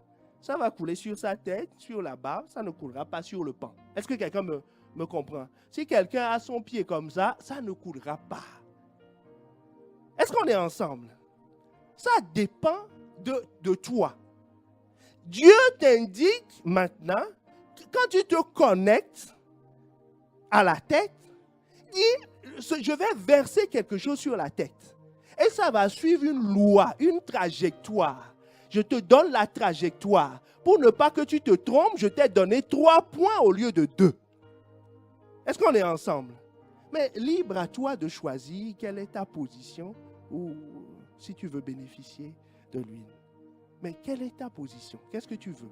va couler sur sa tête, sur la barbe, ça ne coulera pas sur le pan. Est-ce que quelqu'un me comprend? Si quelqu'un a son pied comme ça ne coulera pas. Est-ce qu'on est ensemble? Ça dépend de toi. Dieu t'indique maintenant, quand tu te connectes à la tête, dis, je vais verser quelque chose sur la tête. Et ça va suivre une loi, une trajectoire. Je te donne la trajectoire. Pour ne pas que tu te trompes, je t'ai donné 3 points au lieu de 2. Est-ce qu'on est ensemble? Mais libre à toi de choisir quelle est ta position ou si tu veux bénéficier de l'huile. Mais quelle est ta position? Qu'est-ce que tu veux?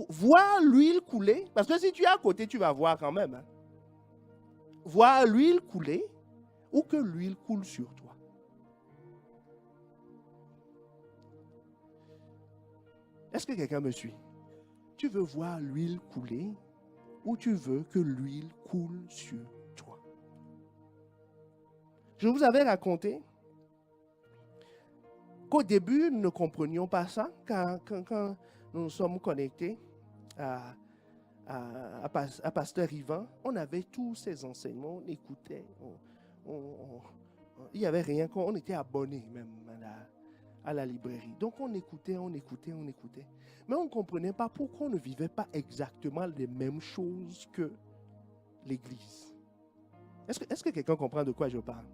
Voir l'huile couler, parce que si tu es à côté, tu vas voir quand même. Hein? Voir l'huile couler ou que l'huile coule sur toi. Est-ce que quelqu'un me suit? Tu veux voir l'huile couler ou tu veux que l'huile coule sur toi? Je vous avais raconté qu'au début, nous ne comprenions pas ça. Quand nous nous sommes connectés à Pasteur Yvan, on avait tous ces enseignements, on écoutait. Il n'y avait rien, on était abonnés même à la librairie. Donc on écoutait. Mais on ne comprenait pas pourquoi on ne vivait pas exactement les mêmes choses que l'Église. Est-ce que quelqu'un comprend de quoi je parle?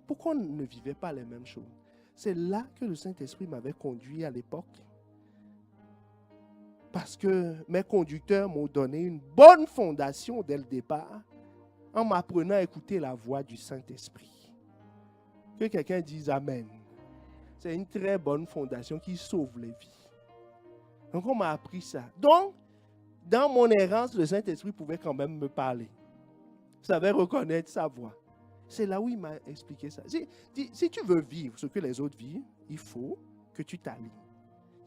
Pourquoi on ne vivait pas les mêmes choses? C'est là que le Saint-Esprit m'avait conduit à l'époque. Parce que mes conducteurs m'ont donné une bonne fondation dès le départ en m'apprenant à écouter la voix du Saint-Esprit. Que quelqu'un dise Amen. C'est une très bonne fondation qui sauve les vies. Donc on m'a appris ça. Donc, dans mon errance, le Saint-Esprit pouvait quand même me parler. Il savait reconnaître sa voix. C'est là où il m'a expliqué ça. Si tu veux vivre ce que les autres vivent, il faut que tu t'alignes.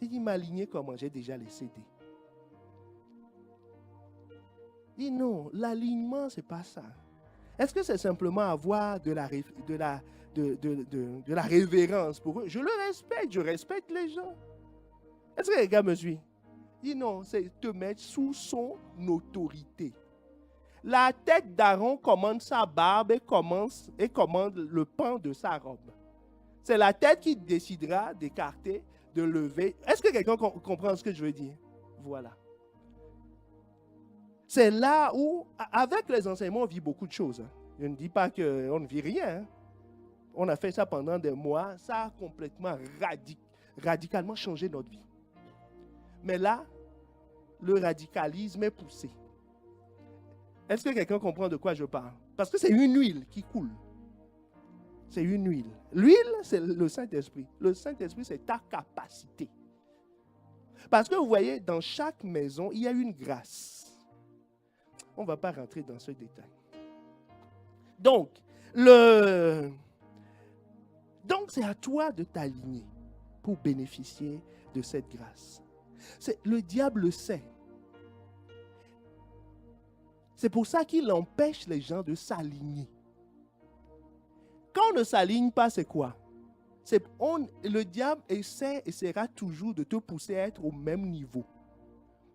Il dit, m'aligner comment? J'ai déjà les CD. Il dit, non, l'alignement, ce n'est pas ça. Est-ce que c'est simplement avoir de la révérence pour eux? Je le respecte, je respecte les gens. Est-ce que les gars me suivent? Il dit, non, c'est te mettre sous son autorité. La tête d'Aaron commande sa barbe et commande le pan de sa robe. C'est la tête qui décidera d'écarter, de lever. Est-ce que quelqu'un comprend ce que je veux dire? Voilà. C'est là où, avec les enseignements, on vit beaucoup de choses. Je ne dis pas qu'on ne vit rien. On a fait ça pendant des mois. Ça a complètement, radicalement changé notre vie. Mais là, le radicalisme est poussé. Est-ce que quelqu'un comprend de quoi je parle? Parce que c'est une huile qui coule. C'est une huile. L'huile, c'est le Saint-Esprit. Le Saint-Esprit, c'est ta capacité. Parce que vous voyez, dans chaque maison, il y a une grâce. On ne va pas rentrer dans ce détail. Donc, c'est à toi de t'aligner pour bénéficier de cette grâce. Le diable le sait. C'est pour ça qu'il empêche les gens de s'aligner. Quand on ne s'aligne pas, c'est quoi? Le diable essaiera toujours de te pousser à être au même niveau.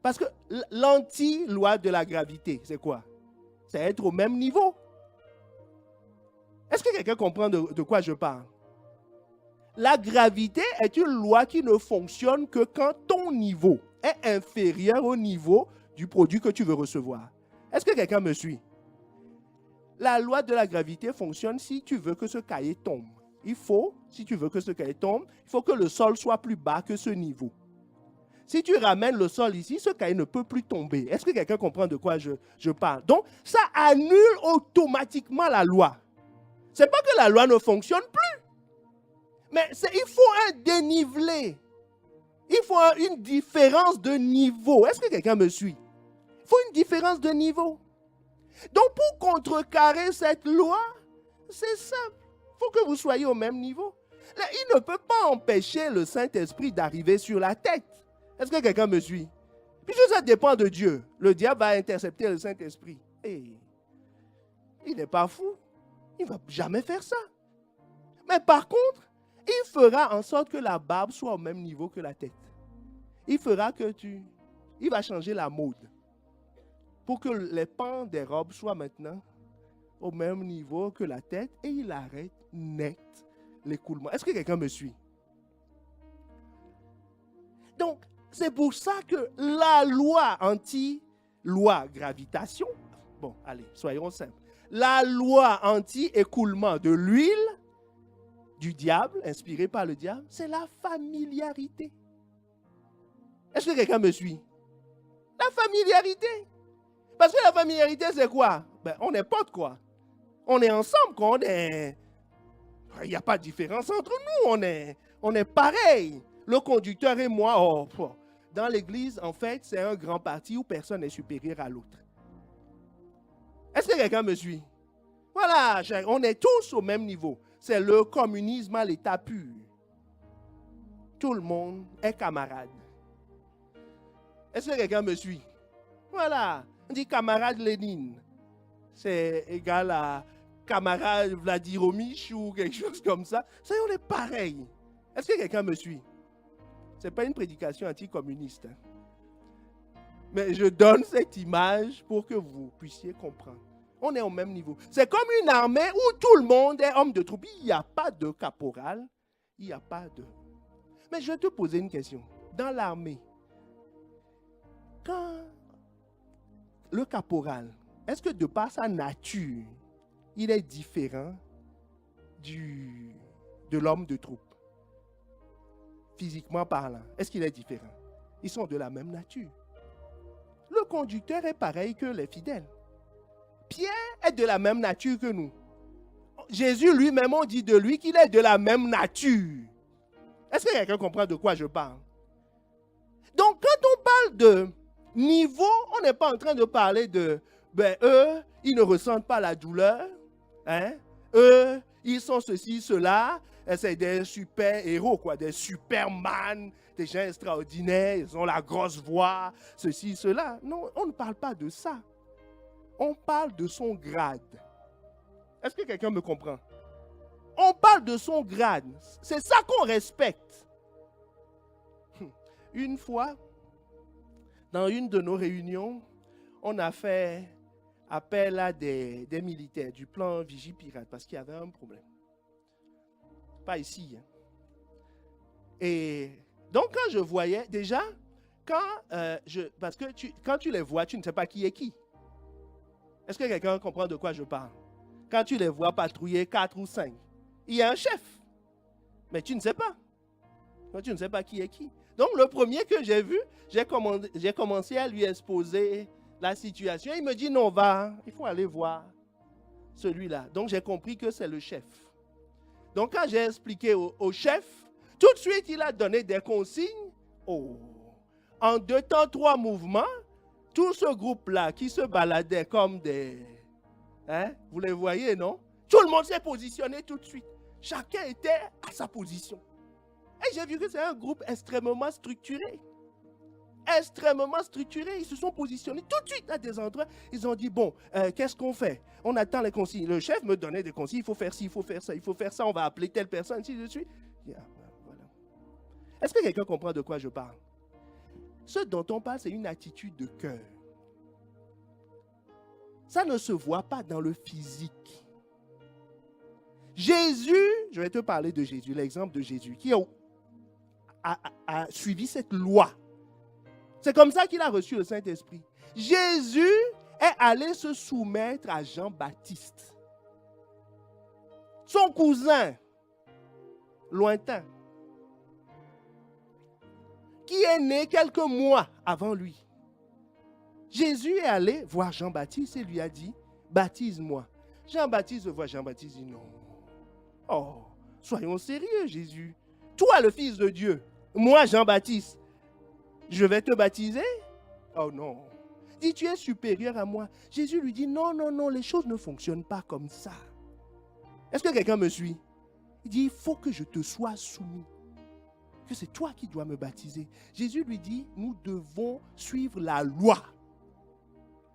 Parce que l'anti-loi de la gravité, c'est quoi? C'est être au même niveau. Est-ce que quelqu'un comprend de quoi je parle? La gravité est une loi qui ne fonctionne que quand ton niveau est inférieur au niveau du produit que tu veux recevoir. Est-ce que quelqu'un me suit? La loi de la gravité fonctionne si tu veux que ce cahier tombe. Si tu veux que ce cahier tombe, il faut que le sol soit plus bas que ce niveau. Si tu ramènes le sol ici, ce cahier ne peut plus tomber. Est-ce que quelqu'un comprend de quoi je parle? Donc, ça annule automatiquement la loi. Ce n'est pas que la loi ne fonctionne plus. Mais il faut un dénivelé. Il faut une différence de niveau. Est-ce que quelqu'un me suit? Il faut une différence de niveau. Donc, pour contrecarrer cette loi, c'est simple. Il faut que vous soyez au même niveau. Là, il ne peut pas empêcher le Saint-Esprit d'arriver sur la tête. Est-ce que quelqu'un me suit? Puisque ça dépend de Dieu. Le diable va intercepter le Saint-Esprit. Et il n'est pas fou. Il ne va jamais faire ça. Mais par contre, il fera en sorte que la barbe soit au même niveau que la tête. Il fera il va changer la mode pour que les pans des robes soient maintenant au même niveau que la tête et il arrête net l'écoulement. Est-ce que quelqu'un me suit? Donc, c'est pour ça que la loi anti-loi gravitation, bon, allez, soyons simples. La loi anti-écoulement de l'huile du diable, inspirée par le diable, c'est la familiarité. Est-ce que quelqu'un me suit? La familiarité. Parce que la familiarité, c'est quoi? Ben, on est potes, quoi. On est ensemble, quoi. Il n'y a pas de différence entre nous. On est pareil. Le conducteur et moi, dans l'église, en fait, c'est un grand parti où personne n'est supérieur à l'autre. Est-ce que quelqu'un me suit? Voilà, on est tous au même niveau. C'est le communisme à l'état pur. Tout le monde est camarade. Est-ce que quelqu'un me suit? Voilà, on dit camarade Lénine. C'est égal à camarade Vladirovich ou quelque chose comme ça. Ça, on est pareil. Est-ce que quelqu'un me suit? Ce n'est pas une prédication anticommuniste. Mais je donne cette image pour que vous puissiez comprendre. On est au même niveau. C'est comme une armée où tout le monde est homme de troupe. Il n'y a pas de caporal. Il n'y a pas de... Mais je vais te poser une question. Dans l'armée, quand le caporal, est-ce que de par sa nature, il est différent de l'homme de troupe? Physiquement parlant, est-ce qu'il est différent? Ils sont de la même nature. Le conducteur est pareil que les fidèles. Pierre est de la même nature que nous. Jésus lui-même, on dit de lui qu'il est de la même nature. Est-ce que quelqu'un comprend de quoi je parle? Donc, quand on parle de niveau, on n'est pas en train de parler de, eux, ils ne ressentent pas la douleur. Hein? Eux, ils sont ceci, cela. C'est des super-héros, quoi, des superman, des gens extraordinaires, ils ont la grosse voix, ceci, cela. Non, on ne parle pas de ça. On parle de son grade. Est-ce que quelqu'un me comprend? On parle de son grade. C'est ça qu'on respecte. Une fois, dans une de nos réunions, on a fait appel à des militaires du plan Vigipirate parce qu'il y avait un problème. Pas ici. Hein. Et donc, quand je voyais, déjà, parce que quand tu les vois, tu ne sais pas qui est qui. Est-ce que quelqu'un comprend de quoi je parle? Quand tu les vois patrouiller 4 ou 5, il y a un chef. Mais tu ne sais pas. Tu ne sais pas qui est qui. Donc, le premier que j'ai vu, j'ai commencé à lui exposer la situation. Il me dit, non, il faut aller voir celui-là. Donc, j'ai compris que c'est le chef. Donc, quand j'ai expliqué au chef, tout de suite, il a donné des consignes. En 2 temps, 3 mouvements, tout ce groupe-là qui se baladait comme des... Hein, vous les voyez, non? Tout le monde s'est positionné tout de suite. Chacun était à sa position. Et j'ai vu que c'est un groupe extrêmement structuré. Extrêmement structuré. Ils se sont positionnés tout de suite à des endroits. Ils ont dit, bon, qu'est-ce qu'on fait? On attend les consignes. Le chef me donnait des consignes. Il faut faire ci, il faut faire ça, il faut faire ça. On va appeler telle personne, ainsi de suite. Voilà. Est-ce que quelqu'un comprend de quoi je parle? Ce dont on parle, c'est une attitude de cœur. Ça ne se voit pas dans le physique. Jésus, je vais te parler de Jésus, l'exemple de Jésus, qui a suivi cette loi. C'est comme ça qu'il a reçu le Saint-Esprit. Jésus est allé se soumettre à Jean-Baptiste, son cousin lointain, qui est né quelques mois avant lui. Jésus est allé voir Jean-Baptiste et lui a dit, baptise-moi. Jean-Baptiste voit Jean-Baptiste dit non. Oh, soyons sérieux, Jésus. Toi, le Fils de Dieu, moi, Jean-Baptiste, je vais te baptiser? Oh non. Dit, tu es supérieur à moi. Jésus lui dit, non, non, non, les choses ne fonctionnent pas comme ça. Est-ce que quelqu'un me suit? Il dit, il faut que je te sois soumis. Que c'est toi qui dois me baptiser. Jésus lui dit, nous devons suivre la loi.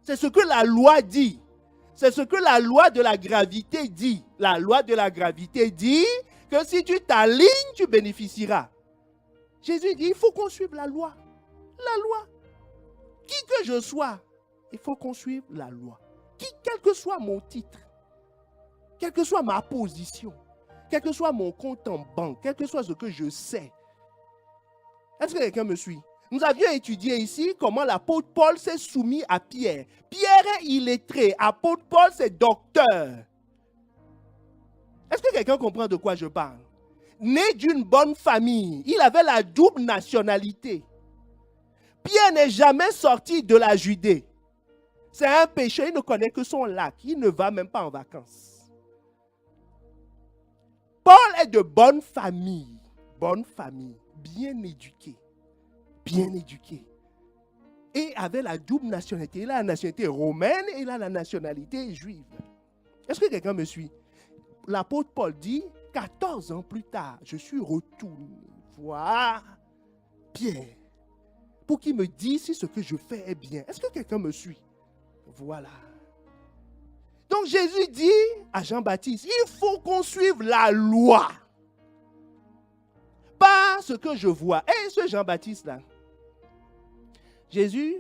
C'est ce que la loi dit. C'est ce que la loi de la gravité dit. La loi de la gravité dit que si tu t'alignes, tu bénéficieras. Jésus dit, il faut qu'on suive la loi. La loi. Qui que je sois, il faut qu'on suive la loi. Quel que soit mon titre, quelle que soit ma position, quel que soit mon compte en banque, quel que soit ce que je sais. Est-ce que quelqu'un me suit? Nous avions étudié ici comment l'apôtre Paul s'est soumis à Pierre. Pierre est illettré, apôtre Paul c'est docteur. Est-ce que quelqu'un comprend de quoi je parle? Né d'une bonne famille, il avait la double nationalité. Pierre n'est jamais sorti de la Judée. C'est un pécheur, il ne connaît que son lac, il ne va même pas en vacances. Paul est de bonne famille, bien éduqué. Et avait la double nationalité. Il a la nationalité romaine et il a la nationalité juive. Est-ce que quelqu'un me suit? L'apôtre Paul dit, 14 ans plus tard, je suis retourné voir Pierre pour qu'il me dise si ce que je fais est bien. Est-ce que quelqu'un me suit? Voilà. Donc Jésus dit à Jean-Baptiste, il faut qu'on suive la loi. Pas ce que je vois. Et ce Jean-Baptiste-là, Jésus,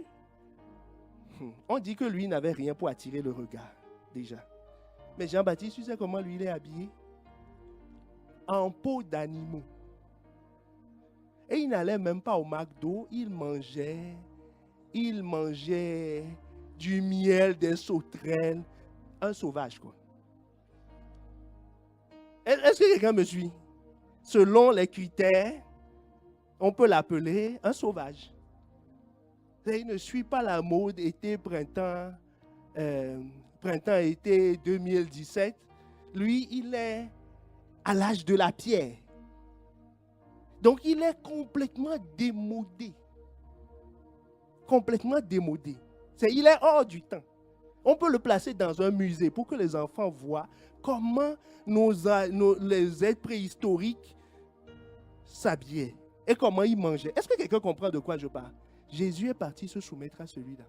on dit que lui n'avait rien pour attirer le regard, déjà. Mais Jean-Baptiste, tu sais comment lui il est habillé? En peau d'animaux. Et il n'allait même pas au McDo, il mangeait du miel, des sauterelles, un sauvage quoi. Est-ce que quelqu'un me suit? Selon les critères, on peut l'appeler un sauvage. Il ne suit pas la mode été, printemps, été 2017. Lui, il est à l'âge de la pierre. Donc, il est complètement démodé. Il est hors du temps. On peut le placer dans un musée pour que les enfants voient comment les êtres préhistoriques s'habillaient et comment ils mangeaient. Est-ce que quelqu'un comprend de quoi je parle? Jésus est parti se soumettre à celui-là.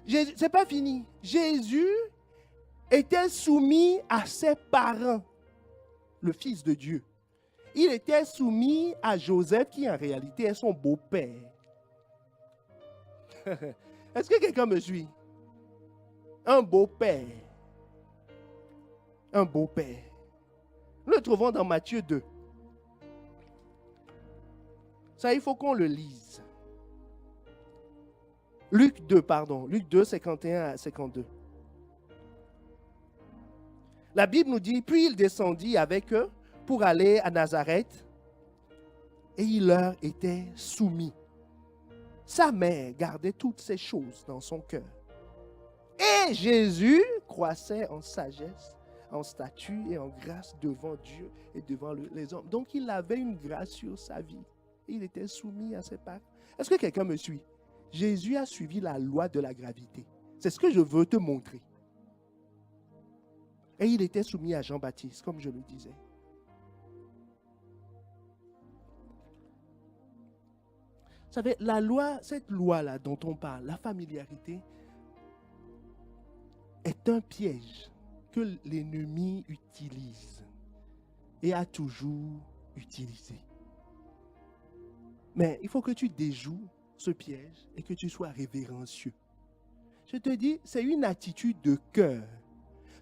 Ce n'est pas fini. Jésus était soumis à ses parents, le Fils de Dieu. Il était soumis à Joseph, qui en réalité est son beau-père. Est-ce que quelqu'un me suit? Un beau-père. Nous le trouvons dans Matthieu 2. Ça, il faut qu'on le lise. Luc 2, 51 à 52. La Bible nous dit, puis il descendit avec eux pour aller à Nazareth et il leur était soumis. Sa mère gardait toutes ces choses dans son cœur. Et Jésus croissait en sagesse, en statut et en grâce devant Dieu et devant les hommes. Donc il avait une grâce sur sa vie. Il était soumis à ses parents. Est-ce que quelqu'un me suit? Jésus a suivi la loi de la gravité. C'est ce que je veux te montrer. Et il était soumis à Jean-Baptiste, comme je le disais. Vous savez, la loi, cette loi-là dont on parle, la familiarité, est un piège que l'ennemi utilise et a toujours utilisé. Mais il faut que tu déjoues ce piège et que tu sois révérencieux. Je te dis, c'est une attitude de cœur.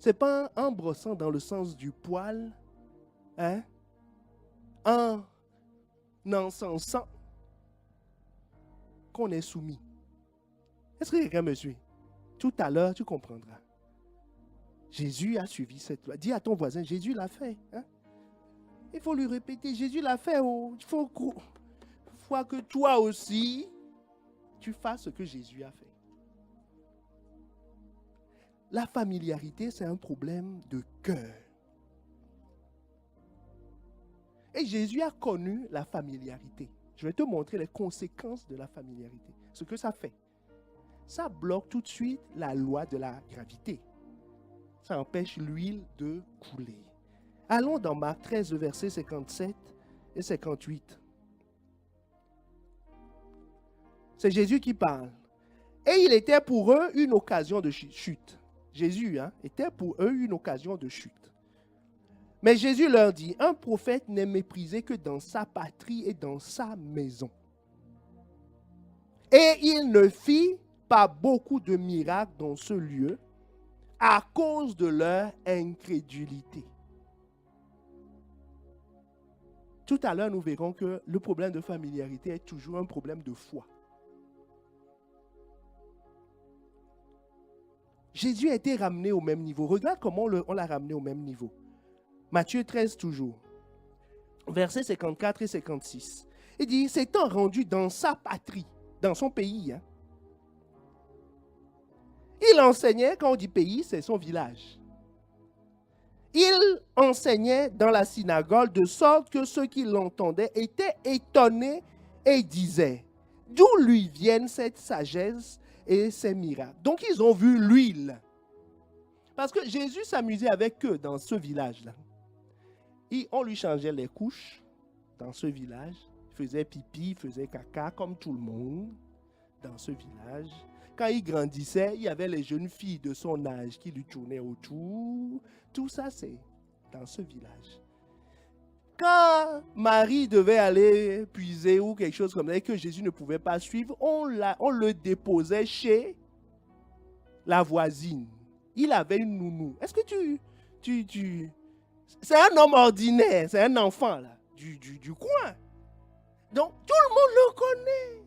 Ce n'est pas en brossant dans le sens du poil, hein, en encensant qu'on est soumis. Est-ce que quelqu'un me suit? Tout à l'heure, tu comprendras. Jésus a suivi cette loi. Dis à ton voisin, Jésus l'a fait. Hein? Il faut lui répéter, Jésus l'a fait. Oh. Il faut que toi aussi, tu fasses ce que Jésus a fait. La familiarité, c'est un problème de cœur. Et Jésus a connu la familiarité. Je vais te montrer les conséquences de la familiarité. Ce que ça fait. Ça bloque tout de suite la loi de la gravité. Ça empêche l'huile de couler. Allons dans Marc 13, versets 57 et 58. C'est Jésus qui parle. Et il était pour eux une occasion de chute. Jésus était pour eux une occasion de chute. Mais Jésus leur dit, un prophète n'est méprisé que dans sa patrie et dans sa maison. Et il ne fit pas beaucoup de miracles dans ce lieu à cause de leur incrédulité. Tout à l'heure, nous verrons que le problème de familiarité est toujours un problème de foi. Jésus a été ramené au même niveau. Regarde comment on l'a ramené au même niveau. Matthieu 13 toujours, versets 54 et 56. Il dit, s'étant rendu dans sa patrie, dans son pays, il enseignait, quand on dit pays, c'est son village. Il enseignait dans la synagogue de sorte que ceux qui l'entendaient étaient étonnés et disaient, d'où lui viennent cette sagesse et ces miracles. Donc ils ont vu l'huile. Parce que Jésus s'amusait avec eux dans ce village-là. On lui changeait les couches dans ce village. Il faisait pipi, il faisait caca comme tout le monde dans ce village. Quand il grandissait, il y avait les jeunes filles de son âge qui lui tournaient autour. Tout ça, c'est dans ce village. Quand Marie devait aller puiser ou quelque chose comme ça et que Jésus ne pouvait pas suivre, on le déposait chez la voisine. Il avait une nounou. Est-ce que tu... C'est un homme ordinaire, c'est un enfant là, du coin. Donc, tout le monde le connaît.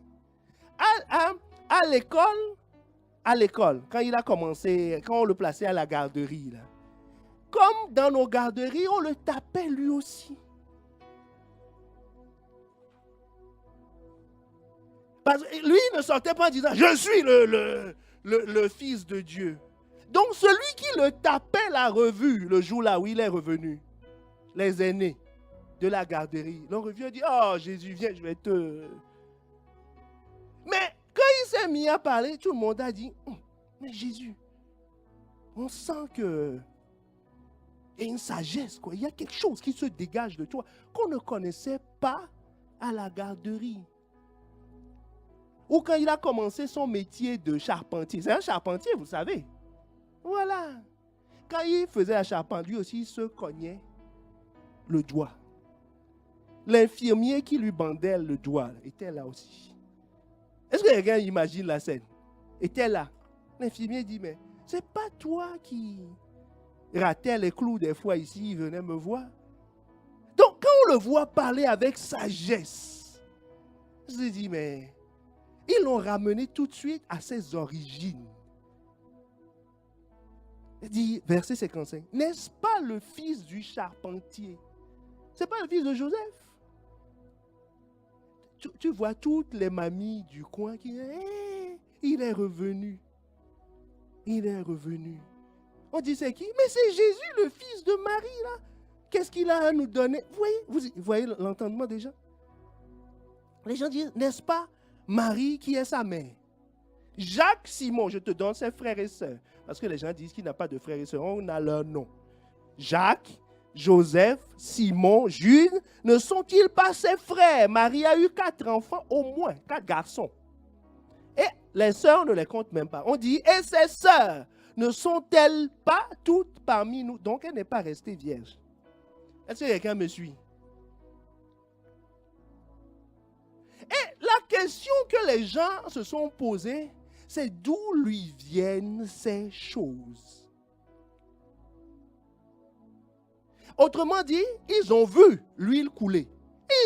À l'école, quand il a commencé, quand on le plaçait à la garderie, là, comme dans nos garderies, on le tapait lui aussi. Parce que lui ne sortait pas en disant « Je suis le fils de Dieu ». Donc celui qui le tapait l'a revu le jour-là où il est revenu. Les aînés de la garderie l'ont revu et dit « Oh Jésus, viens, je vais te... » Mais quand il s'est mis à parler, tout le monde a dit « Mais Jésus, on sent que... il y a une sagesse, quoi. Il y a quelque chose qui se dégage de toi qu'on ne connaissait pas à la garderie. » Ou quand il a commencé son métier de charpentier. C'est un charpentier, vous savez. Voilà. Quand il faisait la charpente, lui aussi, il se cognait le doigt. L'infirmier qui lui bandait le doigt était là aussi. Est-ce que quelqu'un imagine la scène? Était là. L'infirmier dit, mais c'est pas toi qui ratais les clous des fois ici, il venait me voir. Donc quand on le voit parler avec sagesse, je me dis, mais ils l'ont ramené tout de suite à ses origines. Il dit, verset 55, n'est-ce pas le fils du charpentier? Ce n'est pas le fils de Joseph? Tu vois toutes les mamies du coin qui disent, hey, il est revenu. Il est revenu. On dit, c'est qui? Mais c'est Jésus, le fils de Marie, là. Qu'est-ce qu'il a à nous donner? Vous voyez l'entendement déjà? Les gens disent, n'est-ce pas Marie qui est sa mère? Jacques, Simon, je te donne ses frères et sœurs. Parce que les gens disent qu'il n'a pas de frères et sœurs. On a leur nom. Jacques, Joseph, Simon, Jude, ne sont-ils pas ses frères? Marie a eu 4 enfants au moins, 4 garçons. Et les sœurs, on ne les compte même pas. On dit, et ses sœurs, ne sont-elles pas toutes parmi nous? Donc, elle n'est pas restée vierge. Est-ce que quelqu'un me suit? Et la question que les gens se sont posées, c'est d'où lui viennent ces choses. Autrement dit, ils ont vu l'huile couler.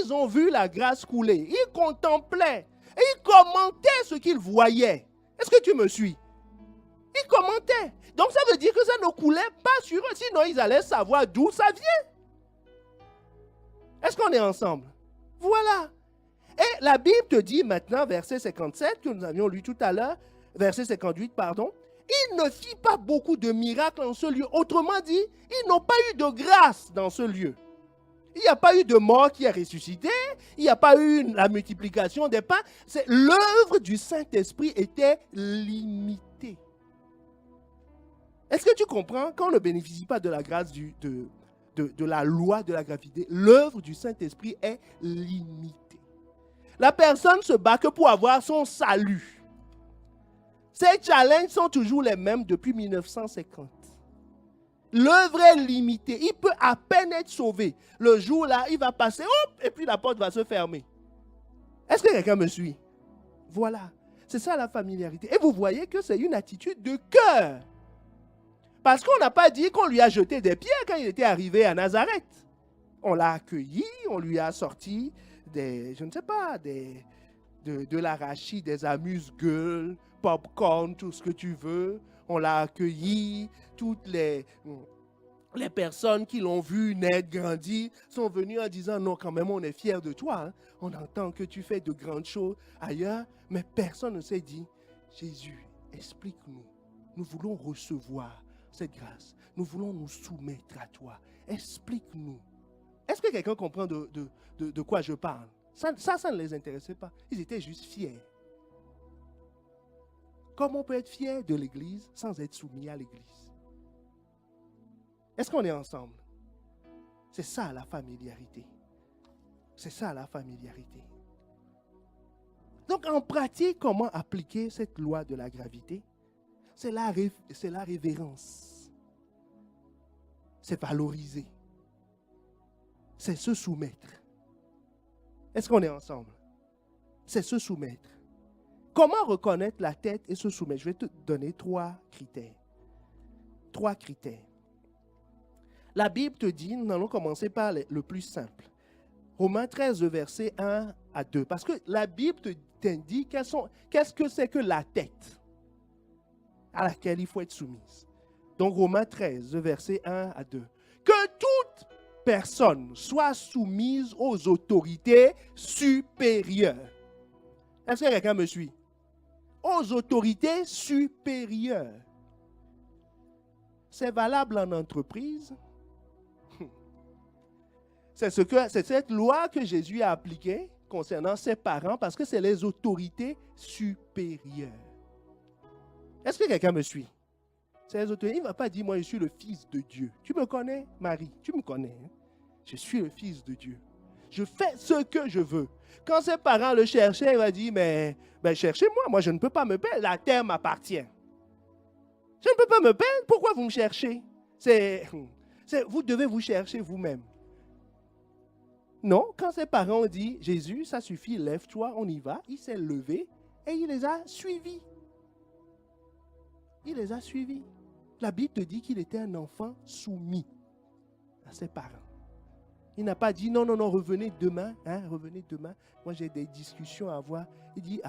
Ils ont vu la grâce couler. Ils contemplaient. Et ils commentaient ce qu'ils voyaient. Est-ce que tu me suis? Ils commentaient. Donc ça veut dire que ça ne coulait pas sur eux. Sinon, ils allaient savoir d'où ça vient. Est-ce qu'on est ensemble? Voilà. Et la Bible te dit maintenant, verset 57, que nous avions lu tout à l'heure, verset 58, pardon, il ne fit pas beaucoup de miracles en ce lieu. Autrement dit, ils n'ont pas eu de grâce dans ce lieu. Il n'y a pas eu de mort qui a ressuscité, il n'y a pas eu la multiplication des pains. L'œuvre du Saint-Esprit était limitée. Est-ce que tu comprends? Quand on ne bénéficie pas de la grâce de la loi de la gravité, l'œuvre du Saint-Esprit est limitée. La personne se bat que pour avoir son salut. Ces challenges sont toujours les mêmes depuis 1950. L'œuvre est limitée. Il peut à peine être sauvé. Le jour là, il va passer, hop, et puis la porte va se fermer. Est-ce que quelqu'un me suit? Voilà. C'est ça la familiarité. Et vous voyez que c'est une attitude de cœur. Parce qu'on n'a pas dit qu'on lui a jeté des pierres quand il était arrivé à Nazareth. On l'a accueilli, on lui a sorti des, je ne sais pas, de l'arachide, des amuse-gueules, popcorn, tout ce que tu veux. On l'a accueilli, toutes les personnes qui l'ont vu naître, grandir, sont venues en disant, non, quand même, on est fiers de toi. Hein. On entend que tu fais de grandes choses ailleurs, mais personne ne s'est dit, Jésus, explique-nous. Nous voulons recevoir cette grâce. Nous voulons nous soumettre à toi. Explique-nous. Est-ce que quelqu'un comprend de quoi je parle? Ça ne les intéressait pas. Ils étaient juste fiers. Comment on peut être fier de l'Église sans être soumis à l'Église? Est-ce qu'on est ensemble? C'est ça la familiarité. C'est ça la familiarité. Donc en pratique, comment appliquer cette loi de la gravité? C'est la révérence. C'est valoriser. C'est se soumettre. Est-ce qu'on est ensemble? C'est se soumettre. Comment reconnaître la tête et se soumettre? Je vais te donner 3 critères. 3 critères. La Bible te dit, nous allons commencer par le plus simple. Romains 13, verset 1 à 2. Parce que la Bible t'indique qu'est-ce que c'est que la tête à laquelle il faut être soumise. Donc Romains 13, verset 1 à 2. Que toute personne soit soumise aux autorités supérieures. Est-ce que quelqu'un me suit? Aux autorités supérieures. C'est valable en entreprise. C'est cette loi que Jésus a appliquée concernant ses parents parce que c'est les autorités supérieures. Est-ce que quelqu'un me suit? C'est les autorités. Il ne va pas dire, moi je suis le fils de Dieu. Tu me connais, Marie? Tu me connais. Hein? Je suis le fils de Dieu. Je fais ce que je veux. Quand ses parents le cherchaient, il va dire, mais cherchez-moi, moi je ne peux pas me perdre, la terre m'appartient. Je ne peux pas me perdre, pourquoi vous me cherchez? Vous devez vous chercher vous-même. Non, quand ses parents ont dit, Jésus, ça suffit, lève-toi, on y va, il s'est levé et il les a suivis. Il les a suivis. La Bible te dit qu'il était un enfant soumis à ses parents. Il n'a pas dit, non, revenez demain, revenez demain. Moi, j'ai des discussions à avoir. Il dit,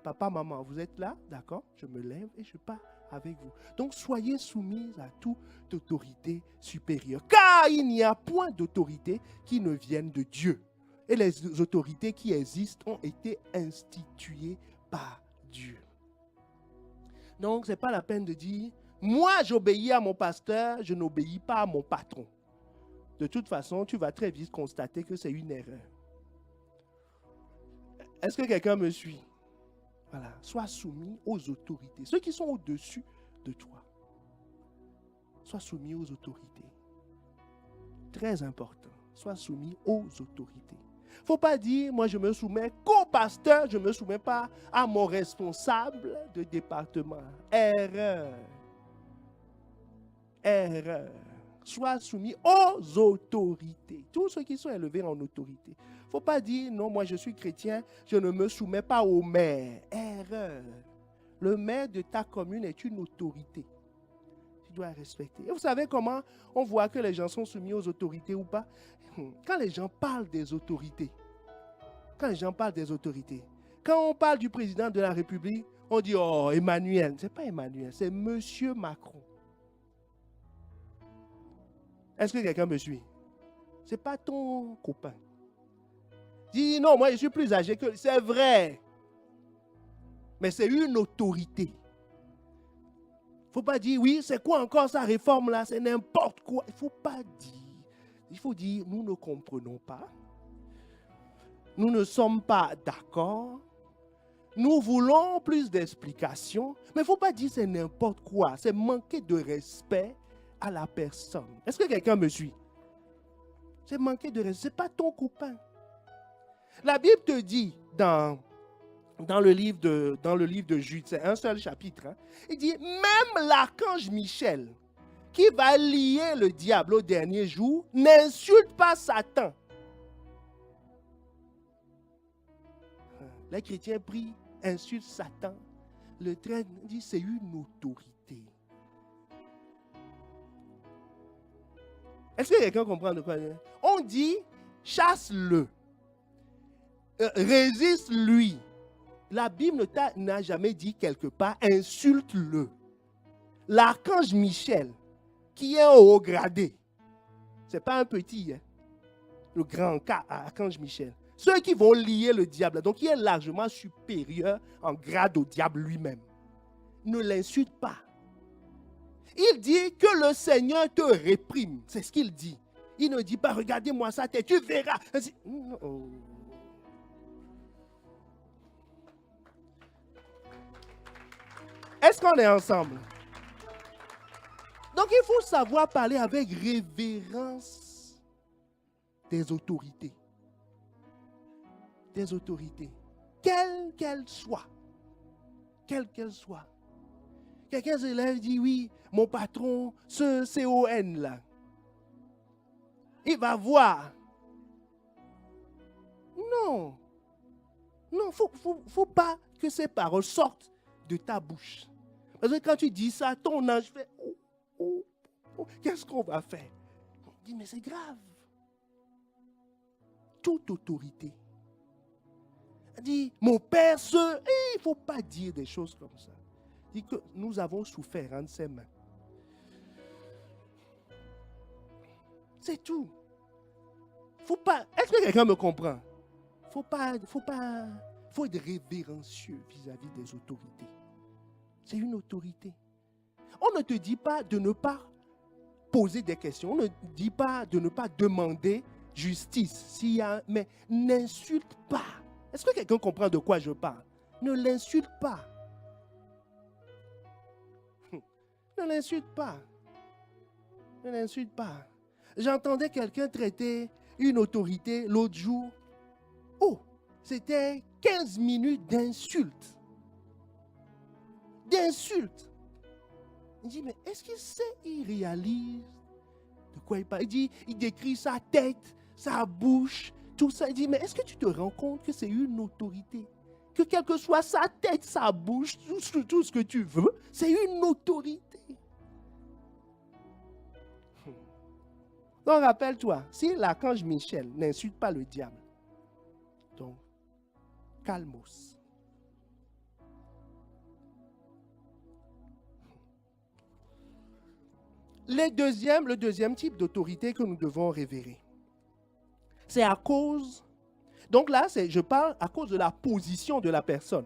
papa, maman, vous êtes là? D'accord, je me lève et je pars avec vous. Donc, soyez soumis à toute autorité supérieure. Car il n'y a point d'autorité qui ne vienne de Dieu. Et les autorités qui existent ont été instituées par Dieu. Donc, ce n'est pas la peine de dire, moi, j'obéis à mon pasteur, je n'obéis pas à mon patron. De toute façon, tu vas très vite constater que c'est une erreur. Est-ce que quelqu'un me suit? Voilà. Sois soumis aux autorités. Ceux qui sont au-dessus de toi. Sois soumis aux autorités. Très important. Sois soumis aux autorités. Il ne faut pas dire, moi je me soumets qu'au pasteur, je ne me soumets pas à mon responsable de département. Erreur. Erreur. Sois soumis aux autorités. Tous ceux qui sont élevés en autorité. Il ne faut pas dire, non, moi je suis chrétien, je ne me soumets pas au maire. Erreur. Le maire de ta commune est une autorité. Tu dois respecter. Et vous savez comment on voit que les gens sont soumis aux autorités ou pas? Quand les gens parlent des autorités, quand on parle du président de la République, on dit, oh, Emmanuel. Ce n'est pas Emmanuel, c'est Monsieur Macron. Est-ce que quelqu'un me suit? Ce n'est pas ton copain. Dis, non, moi je suis plus âgé que... C'est vrai. Mais c'est une autorité. Il ne faut pas dire, oui, c'est quoi encore sa réforme là? C'est n'importe quoi. Il ne faut pas dire. Il faut dire, nous ne comprenons pas. Nous ne sommes pas d'accord. Nous voulons plus d'explications. Mais il ne faut pas dire c'est n'importe quoi. C'est manquer de respect à la personne. Est-ce que quelqu'un me suit? C'est manquer de respect. Ce n'est pas ton copain. La Bible te dit dans le livre de Jude, c'est un seul chapitre, hein, il dit, même l'archange Michel, qui va lier le diable au dernier jour, n'insulte pas Satan. Les chrétiens prient, insultent Satan. Le traîne dit, c'est une autorité. Est-ce que quelqu'un comprend de quoi? On dit, chasse-le. Résiste-lui. La Bible n'a jamais dit quelque part, insulte-le. L'archange Michel, qui est au haut gradé, ce n'est pas un petit, hein, le grand archange Michel. Ceux qui vont lier le diable, donc qui est largement supérieur en grade au diable lui-même, ne l'insulte pas. Il dit que le Seigneur te réprime, c'est ce qu'il dit. Il ne dit pas, regardez-moi sa tête, tu verras. Oh. Est-ce qu'on est ensemble? Donc il faut savoir parler avec révérence des autorités. Des autorités. Quelles qu'elles soient. Quelles qu'elles soient. Quelqu'un se lève et dit, oui, mon patron, ce CON là, il va voir. Non. Non, faut pas que ces paroles sortent de ta bouche. Parce que quand tu dis ça, ton ange fait, qu'est-ce qu'on va faire? On dit, mais c'est grave. Toute autorité. Elle dit, mon père, il ne faut pas dire des choses comme ça. Il dit que nous avons souffert entre ses mains. C'est tout. Faut pas. Est-ce que quelqu'un me comprend? Faut être révérencieux vis-à-vis des autorités. C'est une autorité. On ne te dit pas de ne pas poser des questions. On ne dit pas de ne pas demander justice. Mais n'insulte pas. Est-ce que quelqu'un comprend de quoi je parle? Ne l'insulte pas. Ne l'insulte pas. Ne l'insulte pas. J'entendais quelqu'un traiter une autorité l'autre jour. Oh, c'était 15 minutes d'insultes. D'insultes. Il dit, mais est-ce qu'il sait, il réalise de quoi il parle? Il dit, il décrit sa tête, sa bouche, tout ça. Il dit, mais est-ce que tu te rends compte que c'est une autorité? Que quelle que soit sa tête, sa bouche, tout ce que tu veux, c'est une autorité. Donc rappelle-toi, si l'archange Michel n'insulte pas le diable, donc calmos. Le deuxième type d'autorité que nous devons révérer, c'est à cause, donc là, je parle à cause de la position de la personne,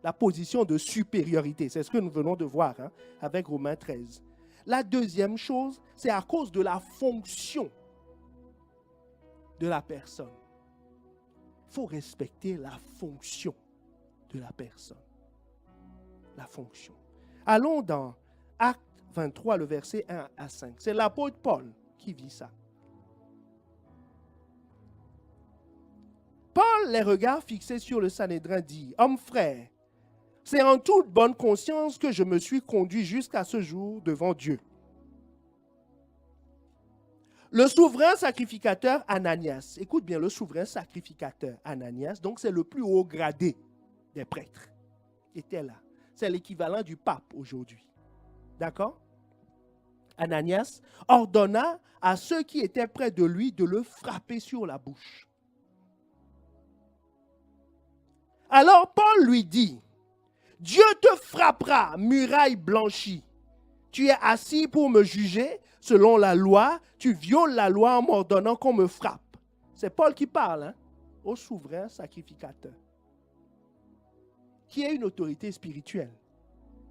la position de supériorité, c'est ce que nous venons de voir avec Romains 13. La deuxième chose, c'est à cause de la fonction de la personne. Il faut respecter la fonction de la personne. La fonction. Allons dans Actes 23, le verset 1 à 5. C'est l'apôtre Paul qui vit ça. Paul, les regards fixés sur le Sanhédrin, dit, « Homme frère, c'est en toute bonne conscience que je me suis conduit jusqu'à ce jour devant Dieu. Le souverain sacrificateur Ananias, écoute bien, le souverain sacrificateur Ananias, donc c'est le plus haut gradé des prêtres, était là. c'est l'équivalent du pape aujourd'hui. D'accord? Ananias ordonna à ceux qui étaient près de lui de le frapper sur la bouche. Alors Paul lui dit, « Dieu te frappera, muraille blanchie. Tu es assis pour me juger selon la loi, tu violes la loi en m'ordonnant qu'on me frappe. » C'est Paul qui parle, au souverain sacrificateur, qui est une autorité spirituelle.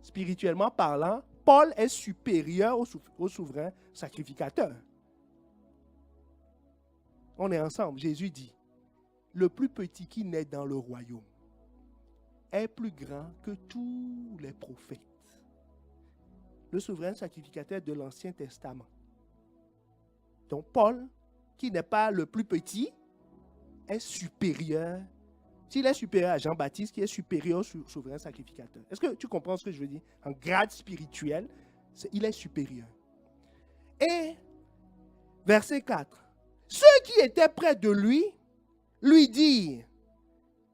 Spirituellement parlant, Paul est supérieur au souverain sacrificateur. On est ensemble. Jésus dit, le plus petit qui naît dans le royaume est plus grand que tous les prophètes. Le souverain sacrificateur de l'Ancien Testament. Donc Paul, qui n'est pas le plus petit, est supérieur. S'il est supérieur à Jean-Baptiste, qui est supérieur au souverain sacrificateur. Est-ce que tu comprends ce que je veux dire? En grade spirituel, il est supérieur. Et, verset 4, ceux qui étaient près de lui dirent,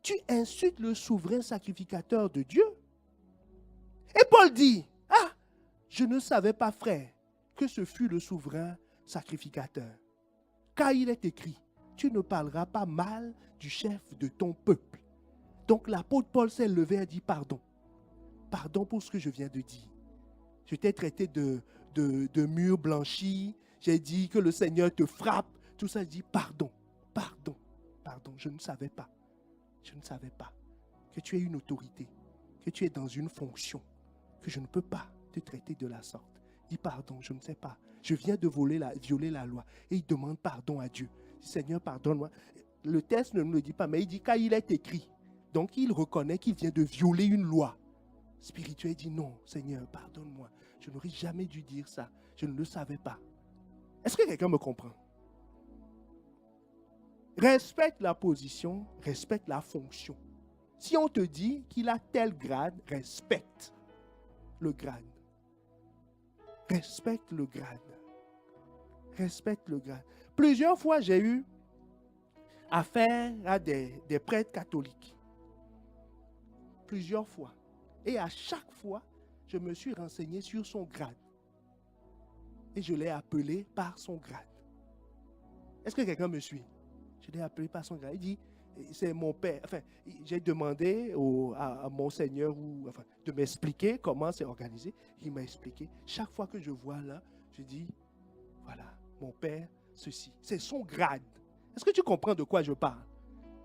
tu insultes le souverain sacrificateur de Dieu. Et Paul dit, ah, je ne savais pas, frère, que ce fut le souverain sacrificateur. Car il est écrit, tu ne parleras pas mal du chef de ton peuple. Donc l'apôtre Paul s'est levé et a dit pardon. Pardon pour ce que je viens de dire. Je t'ai traité de mur blanchi. J'ai dit que le Seigneur te frappe. Tout ça, je dis pardon, pardon, pardon. Je ne savais pas. Je ne savais pas que tu es une autorité, que tu es dans une fonction, que je ne peux pas te traiter de la sorte. Dis pardon, je ne sais pas. Je viens de violer la loi. Et il demande pardon à Dieu. Seigneur, pardonne-moi. Le texte ne me le dit pas, mais il dit car il est écrit. Donc il reconnaît qu'il vient de violer une loi spirituelle. Il dit non, Seigneur, pardonne-moi. Je n'aurais jamais dû dire ça. Je ne le savais pas. Est-ce que quelqu'un me comprend? Respecte la position, respecte la fonction. Si on te dit qu'il a tel grade, respecte le grade. Respecte le grade. Respecte le grade. Plusieurs fois, j'ai eu affaire à des prêtres catholiques. Plusieurs fois. Et à chaque fois, je me suis renseigné sur son grade. Et je l'ai appelé par son grade. Est-ce que quelqu'un me suit? Je l'ai appelé par son grade. Il dit, c'est mon père. Enfin, j'ai demandé à mon Seigneur de m'expliquer comment c'est organisé. Il m'a expliqué. Chaque fois que je vois là, je dis, voilà, mon père, ceci. C'est son grade. Est-ce que tu comprends de quoi je parle?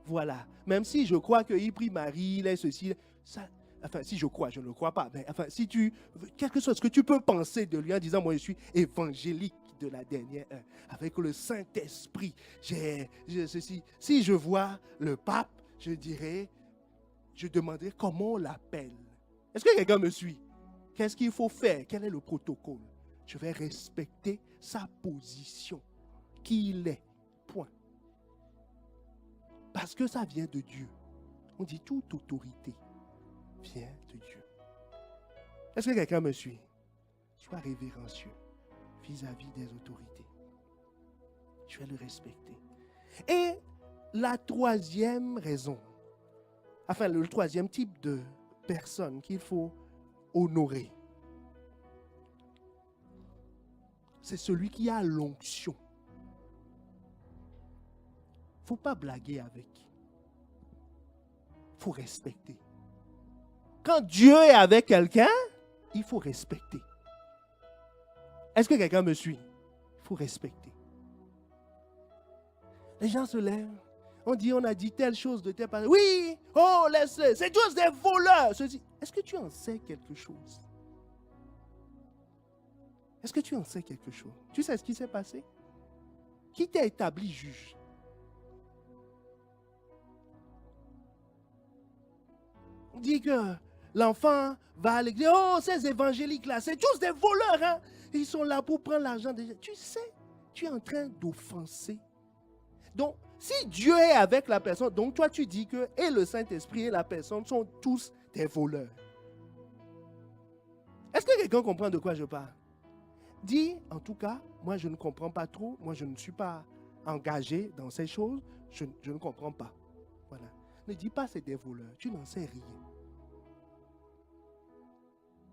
Voilà. Même si je crois qu'il prie Marie, il est ceci, ça, enfin, si je crois, je ne le crois pas. Mais enfin, si tu, quelque chose que tu peux penser de lui en disant, moi je suis évangélique de la dernière heure, avec le Saint-Esprit, ceci. Si je vois le pape, je demanderai comment on l'appelle. Est-ce que quelqu'un me suit? Qu'est-ce qu'il faut faire? Quel est le protocole? Je vais respecter sa position, qui il est. Point. Parce que ça vient de Dieu. On dit toute autorité vient de Dieu. Est-ce que quelqu'un me suit? Sois révérencieux vis-à-vis des autorités. Je vais le respecter. Et la troisième raison, enfin le troisième type de personne qu'il faut honorer, c'est celui qui a l'onction. Il ne faut pas blaguer avec. Il faut respecter. Quand Dieu est avec quelqu'un, il faut respecter. Est-ce que quelqu'un me suit? Il faut respecter. Les gens se lèvent. On a dit telle chose de telle personne. Oui, oh, laisse-le. C'est tous des voleurs. Est-ce que tu en sais quelque chose? Est-ce que tu en sais quelque chose? Tu sais ce qui s'est passé? Qui t'a établi juge? On dit que l'enfant va à l'église. Oh, ces évangéliques-là, c'est tous des voleurs. Hein? Ils sont là pour prendre l'argent des gens. Tu sais, tu es en train d'offenser. Donc, si Dieu est avec la personne, donc toi tu dis que et le Saint-Esprit et la personne sont tous des voleurs. Est-ce que quelqu'un comprend de quoi je parle? Dis, en tout cas, moi je ne comprends pas trop. Moi je ne suis pas engagé dans ces choses. Je ne comprends pas. Voilà. Ne dis pas c'est des voleurs. Tu n'en sais rien.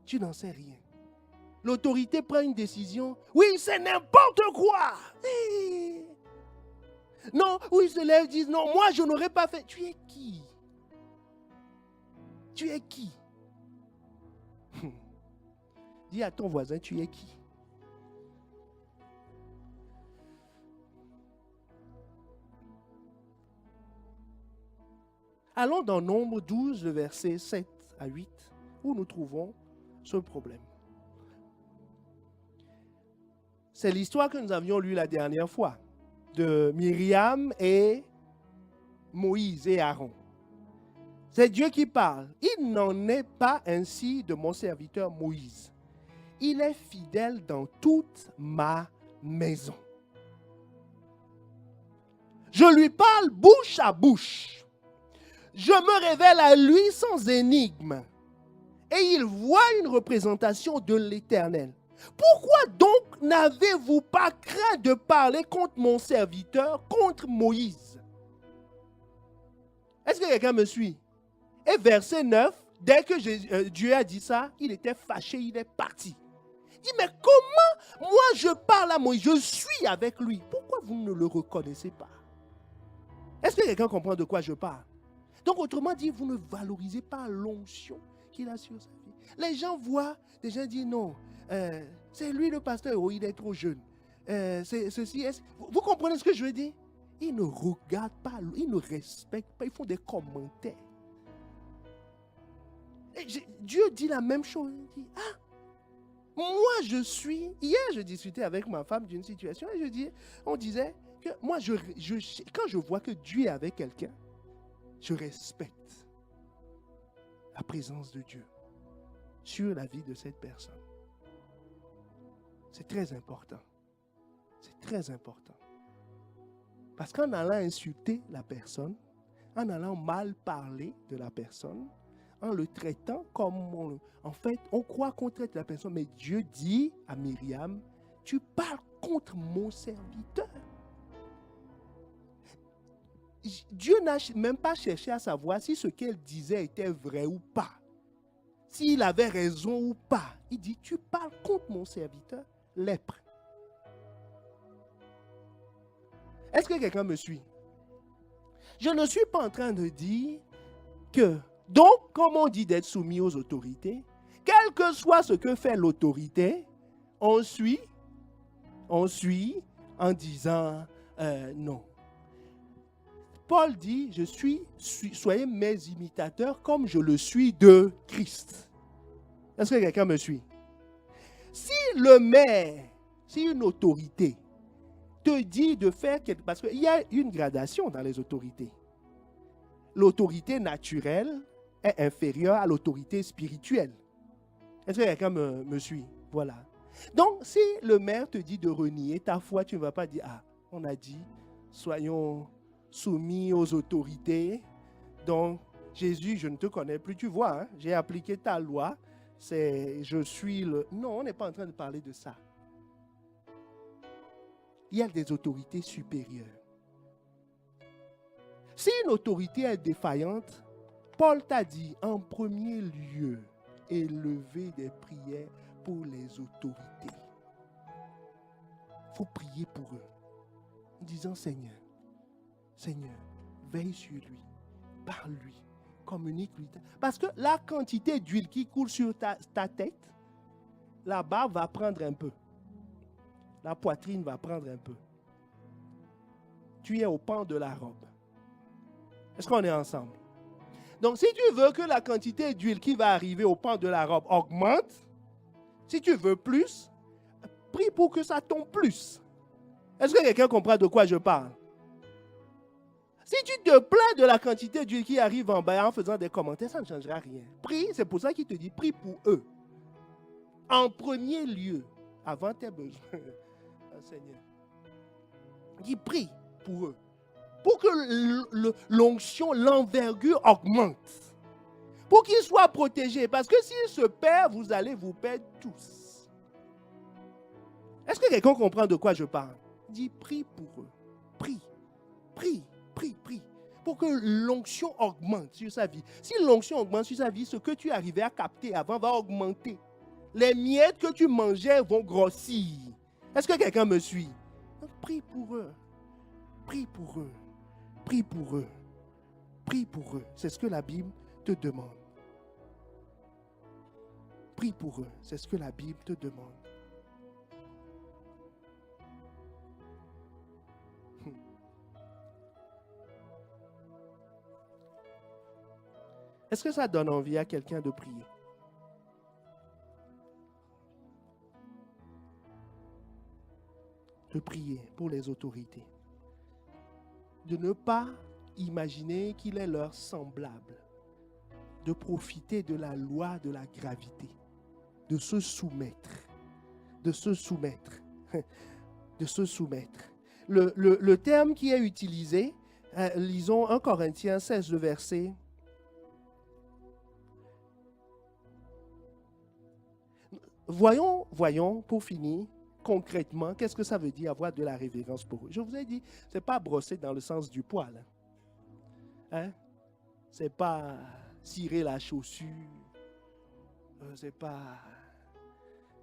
Tu n'en sais rien. L'autorité prend une décision. Oui, c'est n'importe quoi. Non, ou ils se lèvent et disent, non, moi je n'aurais pas fait. Tu es qui? Tu es qui? Dis à ton voisin, tu es qui? Allons dans Nombre 12, le verset 7 à 8, où nous trouvons ce problème. C'est l'histoire que nous avions lue la dernière fois, de Myriam et Moïse et Aaron. C'est Dieu qui parle. Il n'en est pas ainsi de mon serviteur Moïse. Il est fidèle dans toute ma maison. Je lui parle bouche à bouche. Je me révèle à lui sans énigme. Et il voit une représentation de l'Éternel. Pourquoi donc n'avez-vous pas craint de parler contre mon serviteur, contre Moïse? Est-ce que quelqu'un me suit? Et verset 9, dès que Dieu a dit ça, il était fâché, il est parti. Il dit, mais comment moi je parle à Moïse, je suis avec lui. Pourquoi vous ne le reconnaissez pas? Est-ce que quelqu'un comprend de quoi je parle? Donc autrement dit, vous ne valorisez pas l'onction qu'il a sur sa vie. Les gens voient, les gens disent non, c'est lui le pasteur, oh, il est trop jeune. Vous comprenez ce que je veux dire? Ils ne regardent pas, ils ne respectent pas, ils font des commentaires. Dieu dit la même chose. Il dit, moi je suis... Hier, je discutais avec ma femme d'une situation et on disait que moi, quand je vois que Dieu est avec quelqu'un, je respecte la présence de Dieu sur la vie de cette personne. C'est très important. C'est très important. Parce qu'en allant insulter la personne, en allant mal parler de la personne, en le traitant comme on croit qu'on traite la personne, mais Dieu dit à Myriam, tu parles contre mon serviteur. Dieu n'a même pas cherché à savoir si ce qu'elle disait était vrai ou pas. S'il avait raison ou pas. Il dit, tu parles contre mon serviteur, lèpre. Est-ce que quelqu'un me suit? Je ne suis pas en train de dire que, donc, comme on dit d'être soumis aux autorités, quel que soit ce que fait l'autorité, on suit en disant non. Paul dit, soyez mes imitateurs comme je le suis de Christ. Est-ce que quelqu'un me suit? Si le maire, si une autorité te dit de faire quelque chose, parce qu'il y a une gradation dans les autorités. L'autorité naturelle est inférieure à l'autorité spirituelle. Est-ce que quelqu'un me suit? Voilà. Donc, si le maire te dit de renier ta foi, tu ne vas pas dire, on a dit, soyons soumis aux autorités. Donc, Jésus, je ne te connais plus, tu vois, hein, j'ai appliqué ta loi, je suis le... Non, on n'est pas en train de parler de ça. Il y a des autorités supérieures. Si une autorité est défaillante, Paul t'a dit, en premier lieu, élever des prières pour les autorités. Il faut prier pour eux, en disant, Seigneur, veille sur lui, parle-lui, communique-lui. Parce que la quantité d'huile qui coule sur ta tête, la barbe va prendre un peu. La poitrine va prendre un peu. Tu es au pan de la robe. Est-ce qu'on est ensemble? Donc, si tu veux que la quantité d'huile qui va arriver au pan de la robe augmente, si tu veux plus, prie pour que ça tombe plus. Est-ce que quelqu'un comprend de quoi je parle? Si tu te plains de la quantité d'huile qui arrive en bas en faisant des commentaires, ça ne changera rien. Prie, c'est pour ça qu'il te dit, prie pour eux. En premier lieu, avant tes besoins. Seigneur. Il prie pour eux. Pour que l'onction, l'envergure augmente. Pour qu'ils soient protégés. Parce que s'ils se perdent, vous allez vous perdre tous. Est-ce que quelqu'un comprend de quoi je parle? Dis, prie pour eux. Prie. Pour que l'onction augmente sur sa vie. Si l'onction augmente sur sa vie, ce que tu arrivais à capter avant va augmenter. les miettes que tu mangeais vont grossir. Est-ce que quelqu'un me suit? Donc, prie pour eux. Prie pour eux. Prie pour eux. Prie pour eux. C'est ce que la Bible te demande. Prie pour eux. C'est ce que la Bible te demande. Est-ce que ça donne envie à quelqu'un de prier? De prier pour les autorités. De ne pas imaginer qu'il est leur semblable. De profiter de la loi de la gravité. De se soumettre. De se soumettre. De se soumettre. Le terme qui est utilisé, lisons 1 Corinthiens 16, le verset. Voyons, pour finir, concrètement, qu'est-ce que ça veut dire avoir de la révérence pour eux. Je vous ai dit, ce n'est pas brosser dans le sens du poil. Hein? Ce n'est pas cirer la chaussure. C'est pas...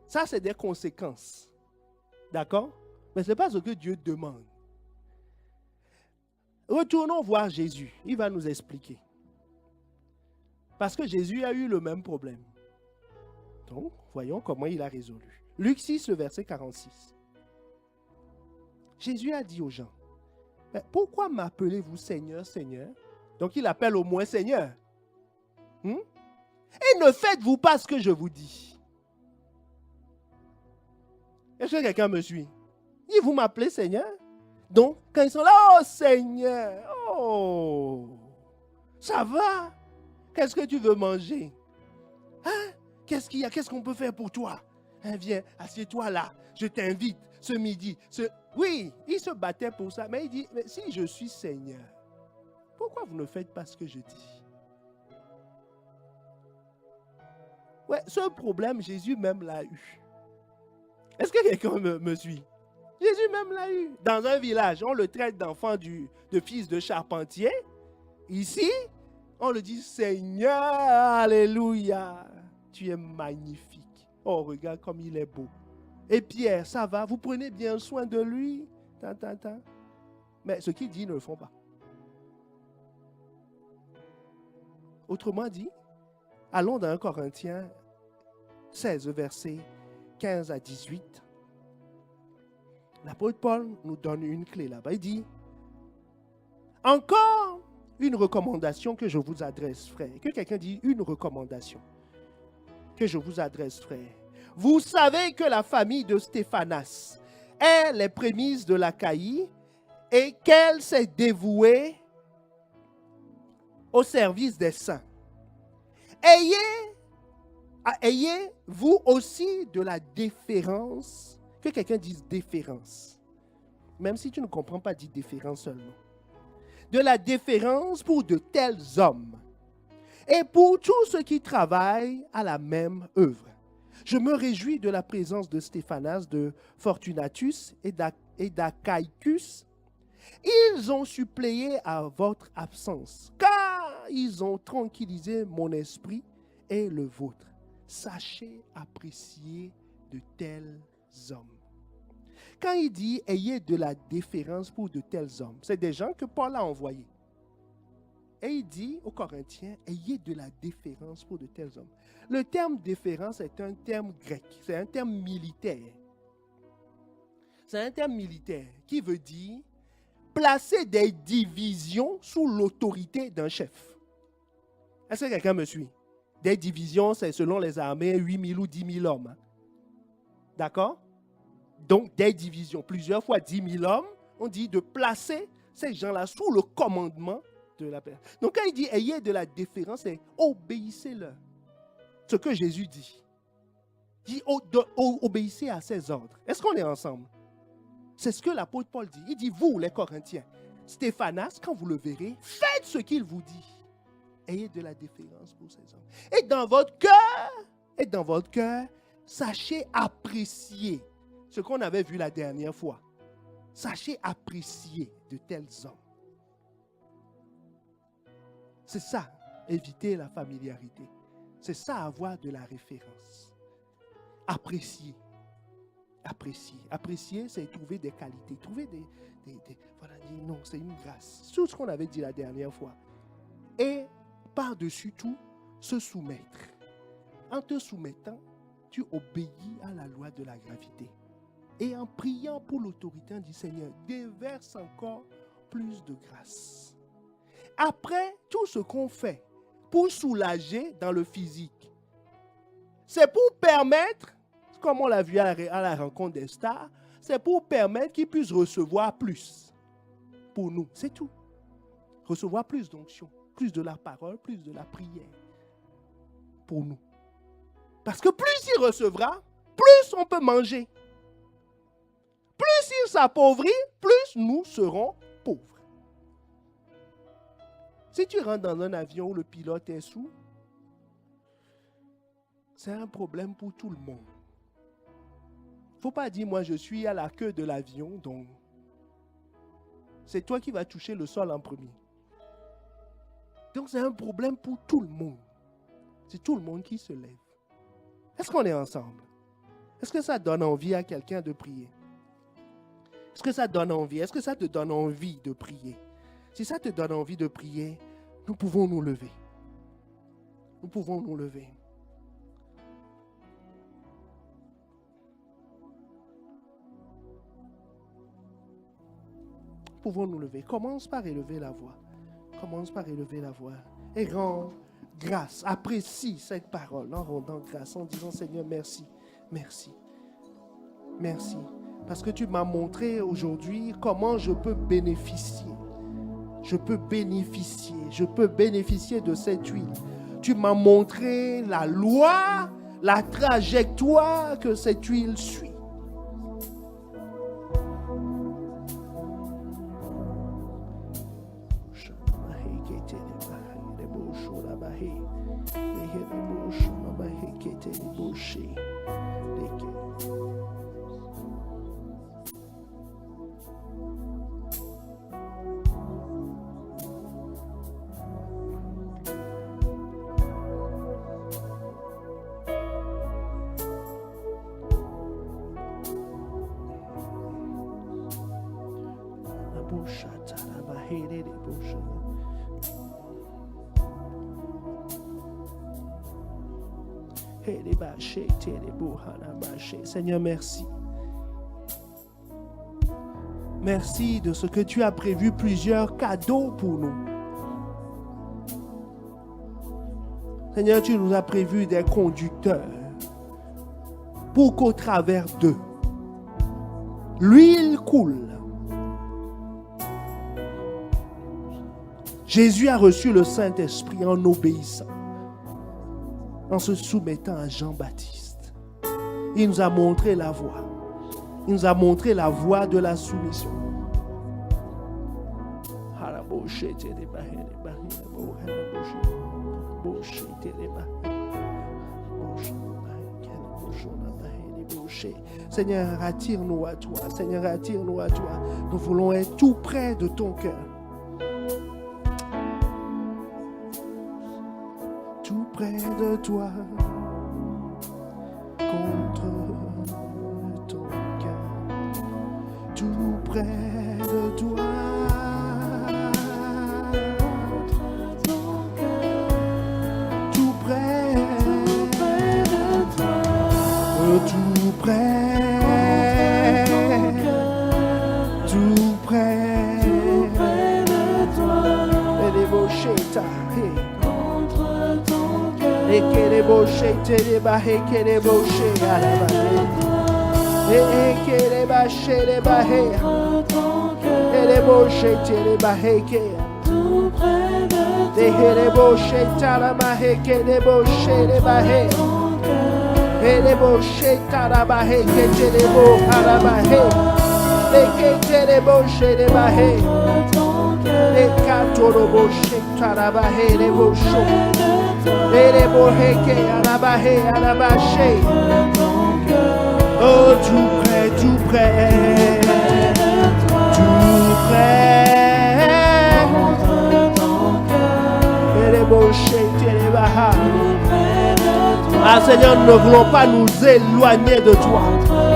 Ça, c'est des conséquences. D'accord? Mais ce n'est pas ce que Dieu demande. Retournons voir Jésus. Il va nous expliquer. Parce que Jésus a eu le même problème. Donc, voyons comment il a résolu. Luc 6, le verset 46. Jésus a dit aux gens, pourquoi m'appelez-vous Seigneur, Seigneur? Donc, il appelle au moins Seigneur. Et ne faites-vous pas ce que je vous dis. Est-ce que quelqu'un me suit? Et vous m'appelez Seigneur? Donc, quand ils sont là, oh Seigneur, oh, ça va? Qu'est-ce que tu veux manger? Hein? Qu'est-ce qu'il y a? Qu'est-ce qu'on peut faire pour toi? Hein, viens, assieds-toi là. Je t'invite ce midi. Oui, il se battait pour ça. Mais il dit, mais si je suis Seigneur, pourquoi vous ne faites pas ce que je dis? Ouais, ce problème, Jésus même l'a eu. Est-ce que quelqu'un me suit? Jésus même l'a eu. Dans un village, on le traite d'enfant de fils de charpentier. Ici, on le dit Seigneur, alléluia. Tu es magnifique. Oh, regarde comme il est beau. Et Pierre, ça va? Vous prenez bien soin de lui? Mais ce qu'il dit, ils ne le font pas. Autrement dit, allons dans 1 Corinthiens 16, versets 15 à 18. L'apôtre Paul nous donne une clé là-bas. Il dit, encore une recommandation que je vous adresse, frère. Que quelqu'un dise une recommandation que je vous adresse, frère. Vous savez que la famille de Stéphanas est les prémices de l'Achaïe et qu'elle s'est dévouée au service des saints. Ayez-vous aussi de la déférence. Que quelqu'un dise déférence. Même si tu ne comprends pas, dis déférence seulement. De la déférence pour de tels hommes. Et pour tous ceux qui travaillent à la même œuvre. Je me réjouis de la présence de Stéphanas, de Fortunatus et d'Achaïcus. Ils ont suppléé à votre absence, car ils ont tranquillisé mon esprit et le vôtre. Sachez apprécier de tels hommes. Quand il dit « ayez de la déférence pour de tels hommes », c'est des gens que Paul a envoyés. Et il dit aux Corinthiens « ayez de la déférence pour de tels hommes ». Le terme « déférence » est un terme grec, c'est un terme militaire. C'est un terme militaire qui veut dire placer des divisions sous l'autorité d'un chef. Est-ce que quelqu'un me suit? Des divisions, c'est selon les armées, 8 000 ou 10 000 hommes. D'accord? Donc, des divisions, plusieurs fois 10 000 hommes, on dit de placer ces gens-là sous le commandement de la personne. Donc, quand il dit ayez de la déférence, c'est obéissez-leur. Ce que Jésus dit. Il dit obéissez à ses ordres. Est-ce qu'on est ensemble? C'est ce que l'apôtre Paul dit. Il dit, vous, les Corinthiens, Stéphanas, quand vous le verrez, faites ce qu'il vous dit. Ayez de la déférence pour ces hommes. Et dans votre cœur, sachez apprécier ce qu'on avait vu la dernière fois. Sachez apprécier de tels hommes. C'est ça, éviter la familiarité. C'est ça, avoir de la référence. apprécier. Apprécier, c'est trouver des qualités, trouver voilà, dire non, c'est une grâce. Tout ce qu'on avait dit la dernière fois. Et par-dessus tout, se soumettre. En te soumettant, tu obéis à la loi de la gravité. Et en priant pour l'autorité, on dit Seigneur, déverse encore plus de grâce. Après, tout ce qu'on fait pour soulager dans le physique, c'est pour permettre, comme on l'a vu à la rencontre des stars, c'est pour permettre qu'ils puissent recevoir plus pour nous. C'est tout. Recevoir plus d'onction, plus de la parole, plus de la prière pour nous. Parce que plus il recevra, plus on peut manger. Plus il s'appauvrit, plus nous serons pauvres. Si tu rentres dans un avion où le pilote est sous, c'est un problème pour tout le monde. Il ne faut pas dire, moi je suis à la queue de l'avion, donc c'est toi qui vas toucher le sol en premier. Donc c'est un problème pour tout le monde. C'est tout le monde qui se lève. Est-ce qu'on est ensemble? Est-ce que ça donne envie à quelqu'un de prier? Est-ce que ça donne envie? Est-ce que ça te donne envie de prier? Si ça te donne envie de prier, nous pouvons nous lever. Nous pouvons nous lever. Nous pouvons nous lever. Commence par élever la voix. Commence par élever la voix. Et rends grâce. Apprécie cette parole en rendant grâce, en disant Seigneur, merci, merci, merci. Parce que tu m'as montré aujourd'hui comment je peux bénéficier. Je peux bénéficier de cette huile. Tu m'as montré la loi, la trajectoire que cette huile suit. Seigneur, merci. Merci de ce que tu as prévu plusieurs cadeaux pour nous. Seigneur, tu nous as prévu des conducteurs pour qu'au travers d'eux, l'huile coule. Jésus a reçu le Saint-Esprit en obéissant, en se soumettant à Jean-Baptiste. Il nous a montré la voie. Il nous a montré la voie de la soumission. Seigneur, attire-nous à toi. Seigneur, attire-nous à toi. Nous voulons être tout près de ton cœur. Tout près de toi. Contre ton cœur, tout près de toi, contre ton cœur, tout près de toi, tout près, tout près de toi, et les bocheta, contre ton cœur. Et que les bochés te bahé, que les bochés à la bahé. Et que les bâchés les bahé. Et les bochés te bahé, que tout près de toi. Et les bochés à la bahé, que les bochés les bahé. Et les bochés à la bahé, que te les bo à la bahé. Et que te les bochés les bahé. Et quatre bochés à la bahé, les bochés. Et les boheke alabahe alabaché. Oh, tout près, tout près, tout près. Et les bochés, les baha. À Ah Seigneur, nous ne voulons pas nous éloigner de toi.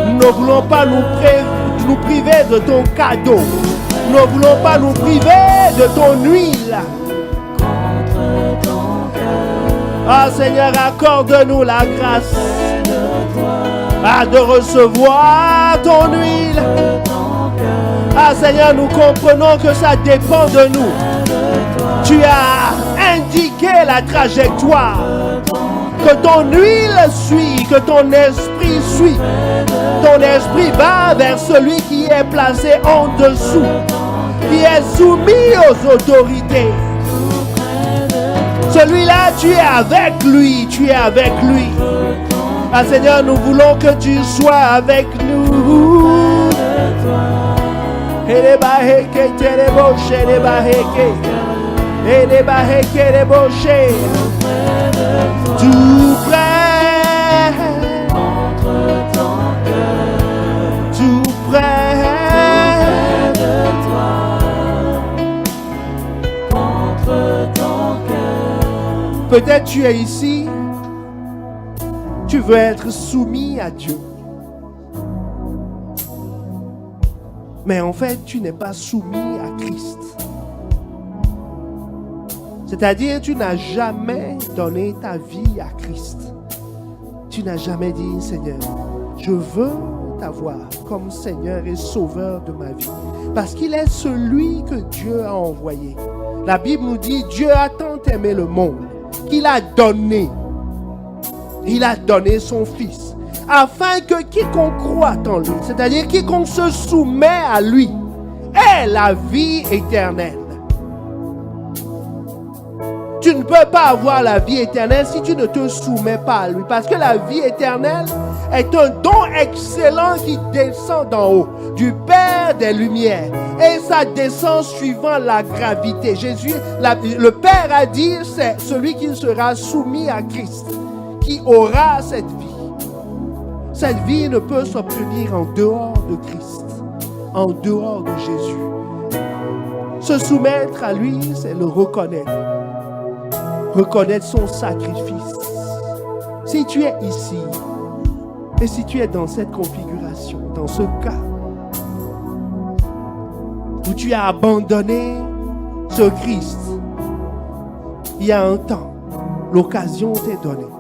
Nous ne voulons pas nous priver de ton cadeau. Nous ne voulons pas nous priver de ton huile. Ah Seigneur, accorde-nous la grâce de recevoir ton huile. Ah Seigneur, nous comprenons que ça dépend de nous. Tu as indiqué la trajectoire. Que ton huile suit, que ton esprit suit. Ton esprit va vers celui qui est placé en dessous, qui est soumis aux autorités. Celui-là, tu es avec lui, tu es avec lui. Ah Seigneur, nous voulons que tu sois avec nous. Tout près, tout près de toi. Peut-être tu es ici, tu veux être soumis à Dieu. Mais en fait, tu n'es pas soumis à Christ. C'est-à-dire, tu n'as jamais donné ta vie à Christ. Tu n'as jamais dit, Seigneur, je veux t'avoir comme Seigneur et Sauveur de ma vie. Parce qu'il est celui que Dieu a envoyé. La Bible nous dit, Dieu a tant aimé le monde qu'il a donné. Il a donné son Fils. Afin que quiconque croit en lui, c'est-à-dire quiconque se soumet à lui, ait la vie éternelle. Tu ne peux pas avoir la vie éternelle si tu ne te soumets pas à lui. Parce que la vie éternelle est un don excellent qui descend d'en haut, du Père des Lumières. Et ça descend suivant la gravité. Jésus, le Père a dit, c'est celui qui sera soumis à Christ, qui aura cette vie. Cette vie ne peut s'obtenir en dehors de Christ, en dehors de Jésus. Se soumettre à lui, c'est le reconnaître. Reconnaître son sacrifice. Si tu es ici, et si tu es dans cette configuration, dans ce cas, où tu as abandonné ce Christ, il y a un temps, l'occasion t'est donnée.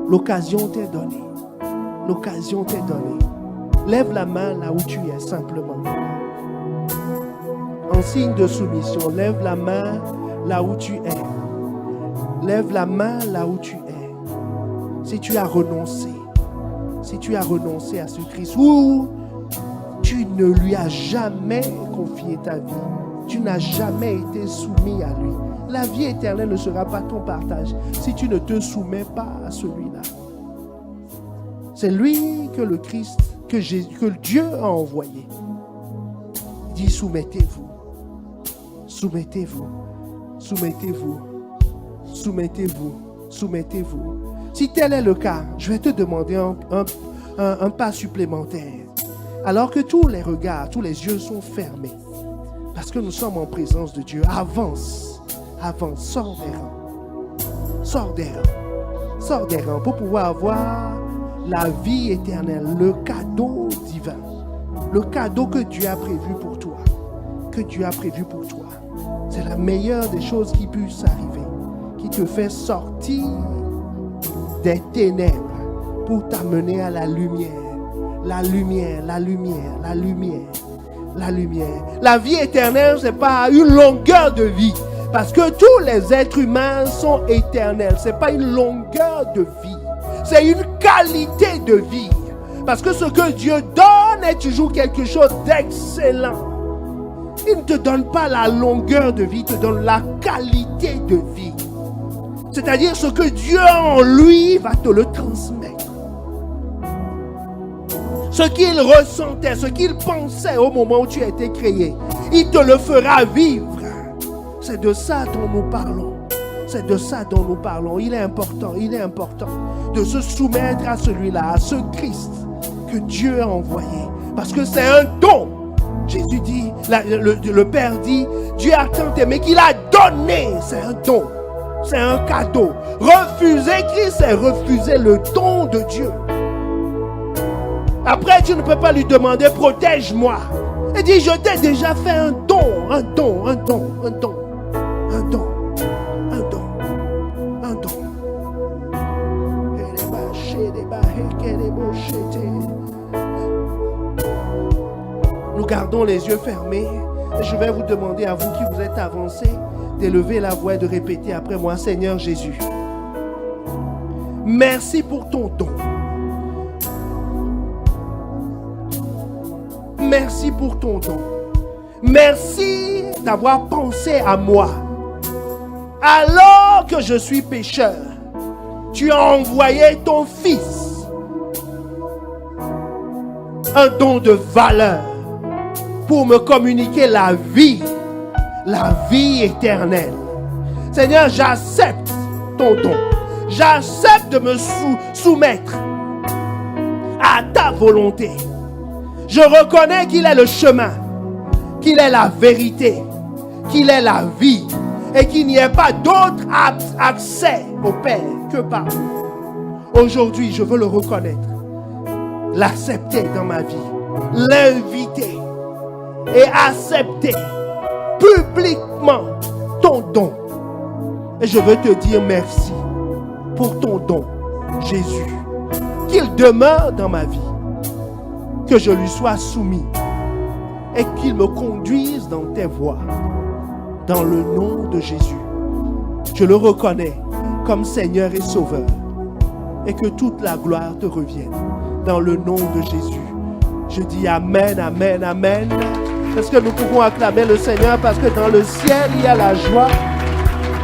L'occasion t'est donnée. L'occasion t'est donnée. Lève la main là où tu es simplement. En signe de soumission, lève la main là où tu es. Lève la main là où tu es. Si tu as renoncé à ce Christ, ou tu ne lui as jamais confié ta vie, tu n'as jamais été soumis à lui, la vie éternelle ne sera pas ton partage si tu ne te soumets pas à celui-là. C'est lui que le Christ, que Dieu a envoyé. Il dit soumettez-vous, soumettez-vous, soumettez-vous, soumettez-vous, soumettez-vous. Si tel est le cas, je vais te demander un pas supplémentaire. Alors que tous les regards, tous les yeux sont fermés, parce que nous sommes en présence de Dieu, avance, avance, sors des rangs, sors des rangs, sors des rangs pour pouvoir avoir la vie éternelle, le cadeau divin, le cadeau que Dieu a prévu pour toi, que Dieu a prévu pour toi. C'est la meilleure des choses qui puissent arriver, qui te fait sortir des ténèbres pour t'amener à la lumière. La lumière, la lumière, la lumière, la lumière. La vie éternelle, ce n'est pas une longueur de vie. Parce que tous les êtres humains sont éternels. Ce n'est pas une longueur de vie. C'est une qualité de vie. Parce que ce que Dieu donne est toujours quelque chose d'excellent. Il ne te donne pas la longueur de vie, il te donne la qualité de vie. C'est-à-dire ce que Dieu a en lui va te le transmettre. Ce qu'il ressentait, ce qu'il pensait au moment où tu as été créé, il te le fera vivre. C'est de ça dont nous parlons. C'est de ça dont nous parlons. Il est important de se soumettre à celui-là, à ce Christ que Dieu a envoyé. Parce que c'est un don. Jésus dit, le Père dit, Dieu a tant aimé qu'il a donné. C'est un don. c'est un cadeau. Refuser Christ, c'est refuser le don de Dieu. Après, tu ne peux pas lui demander, protège-moi. Il dit, je t'ai déjà fait un don, un don, un don, un don, un don, un don, un don. Nous gardons les yeux fermés. Et je vais vous demander à vous qui vous êtes avancés d'élever la voix et de répéter après moi, Seigneur Jésus, merci pour ton don. Merci pour ton don. Merci d'avoir pensé à moi. Alors que je suis pécheur, tu as envoyé ton Fils. Un don de valeur pour me communiquer la vie éternelle. Seigneur, j'accepte ton don. J'accepte de me soumettre à ta volonté. Je reconnais qu'il est le chemin, qu'il est la vérité, qu'il est la vie et qu'il n'y ait pas d'autre accès au Père que par nous. Aujourd'hui, je veux le reconnaître, l'accepter dans ma vie, l'inviter et accepter publiquement ton don. Et je veux te dire merci pour ton don, Jésus. Qu'il demeure dans ma vie, que je lui sois soumis et qu'il me conduise dans tes voies. Dans le nom de Jésus, je le reconnais comme Seigneur et Sauveur et que toute la gloire te revienne. Dans le nom de Jésus, je dis Amen, Amen, Amen. Est-ce que nous pouvons acclamer le Seigneur parce que dans le ciel, il y a la joie.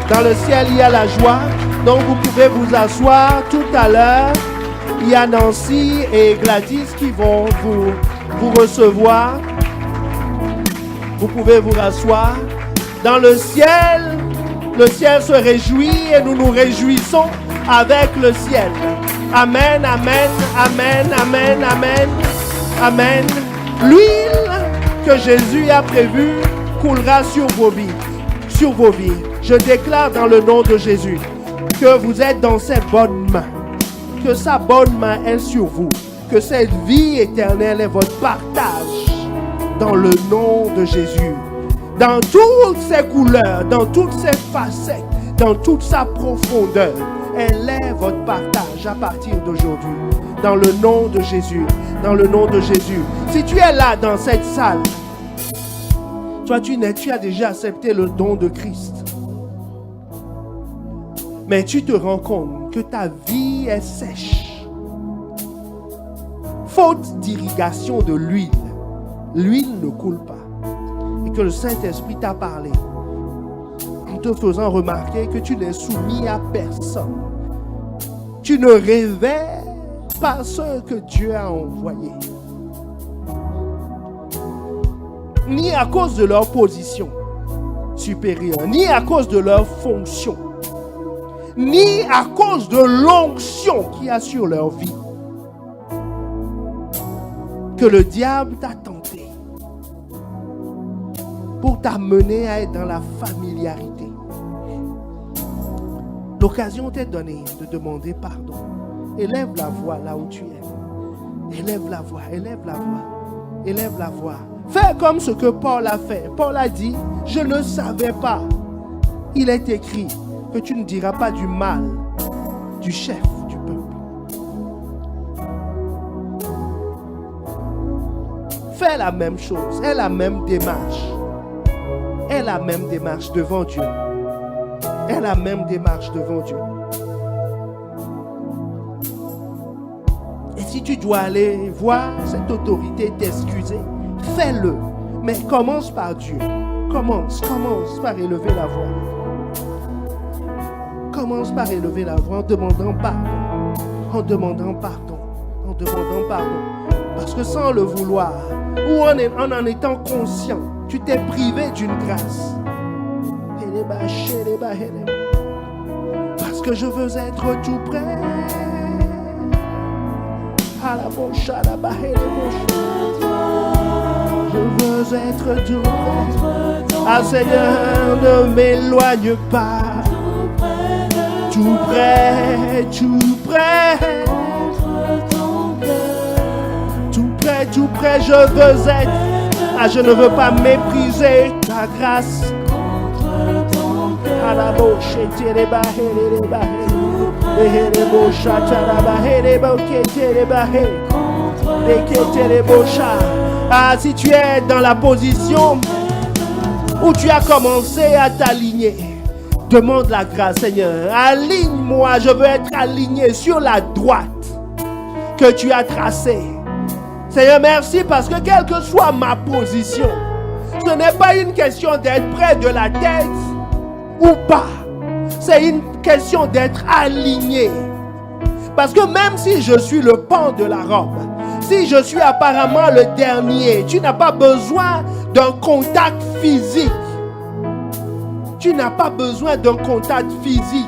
Dans le ciel, il y a la joie. Donc vous pouvez vous asseoir tout à l'heure. Il y a Nancy et Gladys qui vont vous recevoir. Vous pouvez vous rasseoir. Dans le ciel se réjouit et nous nous réjouissons avec le ciel. Amen, amen, amen, amen, amen, amen. L'huile que Jésus a prévue coulera sur vos vies, sur vos vies. Je déclare dans le nom de Jésus que vous êtes dans cette bonne main. Que sa bonne main est sur vous. Que cette vie éternelle est votre partage. Dans le nom de Jésus. Dans toutes ses couleurs, dans toutes ses facettes, dans toute sa profondeur. Elle est votre partage à partir d'aujourd'hui. Dans le nom de Jésus. Dans le nom de Jésus. Si tu es là dans cette salle, toi tu as déjà accepté le don de Christ. Mais tu te rends compte que ta vie est sèche. Faute d'irrigation de l'huile. L'huile ne coule pas. Et que le Saint-Esprit t'a parlé en te faisant remarquer que tu n'es soumis à personne. Tu ne révères pas ceux que Dieu a envoyés. Ni à cause de leur position supérieure, ni à cause de leur fonction, ni à cause de l'onction qu'il y a sur leur vie. Que le diable t'a tenté pour t'amener à être dans la familiarité. L'occasion t'est donnée de demander pardon. Élève la voix là où tu es. Élève la voix, élève la voix, élève la voix. Fais comme ce que Paul a fait. Paul a dit, je ne savais pas. Il est écrit que tu ne diras pas du mal du chef du peuple. Fais la même chose, aie la même démarche. Aie la même démarche devant Dieu. Aie la même démarche devant Dieu. Et si tu dois aller voir cette autorité t'excuser, fais-le. Mais commence par Dieu. Commence par élever la voix. Commence par élever la voix en demandant pardon. En demandant pardon. En demandant pardon. Parce que sans le vouloir, ou en étant conscient, tu t'es privé d'une grâce. Parce que je veux être tout près. Je veux être tout près. Ah Seigneur, ne m'éloigne pas. tout près, tout près. Tout près, je veux être. Ah, je ne veux pas mépriser ta grâce. Ah, si tu es dans la position où tu as commencé à t'aligner, demande la grâce, Seigneur. Aligne-moi, je veux être aligné sur la droite que tu as tracée. Seigneur, merci parce que quelle que soit ma position, ce n'est pas une question d'être près de la tête ou pas. C'est une question d'être aligné. Parce que même si je suis le pan de la robe, si je suis apparemment le dernier, tu n'as pas besoin d'un contact physique. Tu n'as pas besoin d'un contact physique.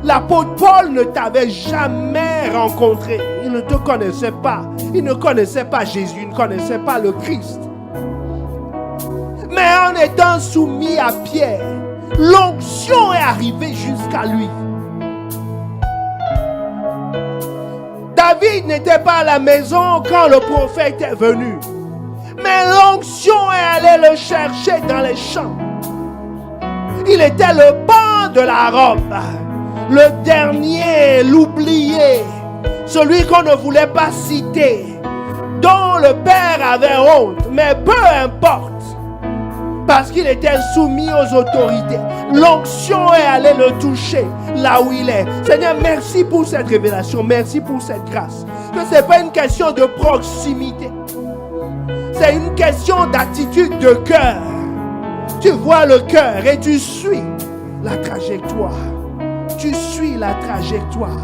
L'apôtre Paul ne t'avait jamais rencontré. Il ne te connaissait pas. Il ne connaissait pas Jésus. Il ne connaissait pas le Christ. Mais en étant soumis à Pierre, l'onction est arrivée jusqu'à lui. David n'était pas à la maison quand le prophète est venu. Mais l'onction est allée le chercher dans les champs. Il était le pan de la robe. Le dernier, l'oublié, celui qu'on ne voulait pas citer, dont le père avait honte, mais peu importe, parce qu'il était soumis aux autorités. L'onction est allée le toucher là où il est. Seigneur, merci pour cette révélation, merci pour cette grâce. Que ce n'est pas une question de proximité, c'est une question d'attitude de cœur. Tu vois le cœur et tu suis la trajectoire. Tu suis la trajectoire.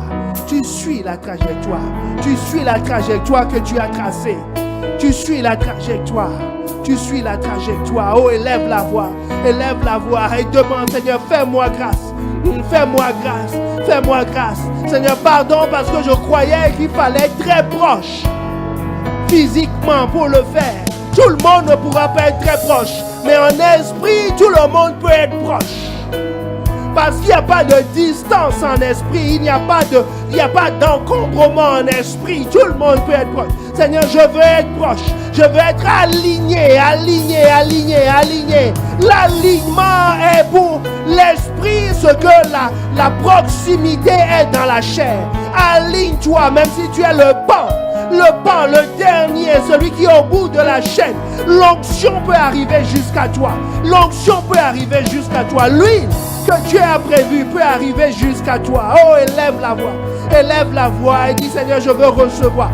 Tu suis la trajectoire. Tu suis la trajectoire que tu as tracée. Tu suis la trajectoire. Tu suis la trajectoire. Oh, élève la voix. Élève la voix et demande, Seigneur, fais-moi grâce. Fais-moi grâce. Fais-moi grâce. Seigneur, pardon parce que je croyais qu'il fallait être très proche physiquement pour le faire. Tout le monde ne pourra pas être très proche. Mais en esprit, tout le monde peut être proche. Parce qu'il n'y a pas de distance en esprit, il n'y a pas d'encombrement en esprit. Tout le monde peut être proche. Seigneur, je veux être proche. Je veux être aligné. L'alignement est pour l'esprit ce que la proximité est dans la chair. Aligne-toi, même si tu es le pan, le dernier, celui qui est au bout de la chaîne. L'onction peut arriver jusqu'à toi. L'onction peut arriver jusqu'à toi. L'huile que tu as prévu peut arriver jusqu'à toi. Oh, élève la voix. Élève la voix et dis, Seigneur, je veux recevoir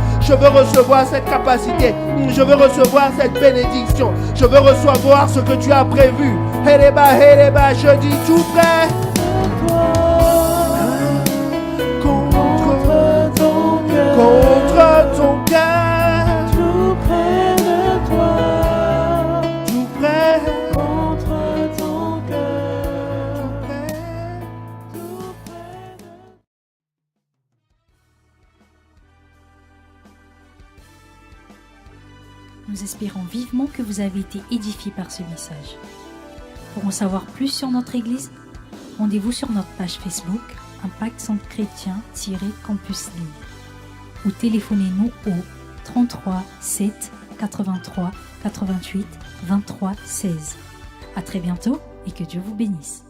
cette capacité. Je veux recevoir cette bénédiction. Je veux recevoir ce que tu as prévu. Héreba, je dis tout près. Contre ton cœur, tout près de toi, tout près, contre ton cœur, tout près. tout près de... Nous espérons vivement que vous avez été édifiés par ce message. Pour en savoir plus sur notre Église, rendez-vous sur notre page Facebook Impact Centre Chrétien-Campus Lille ou téléphonez-nous au 33 7 83 88 23 16. À très bientôt et que Dieu vous bénisse.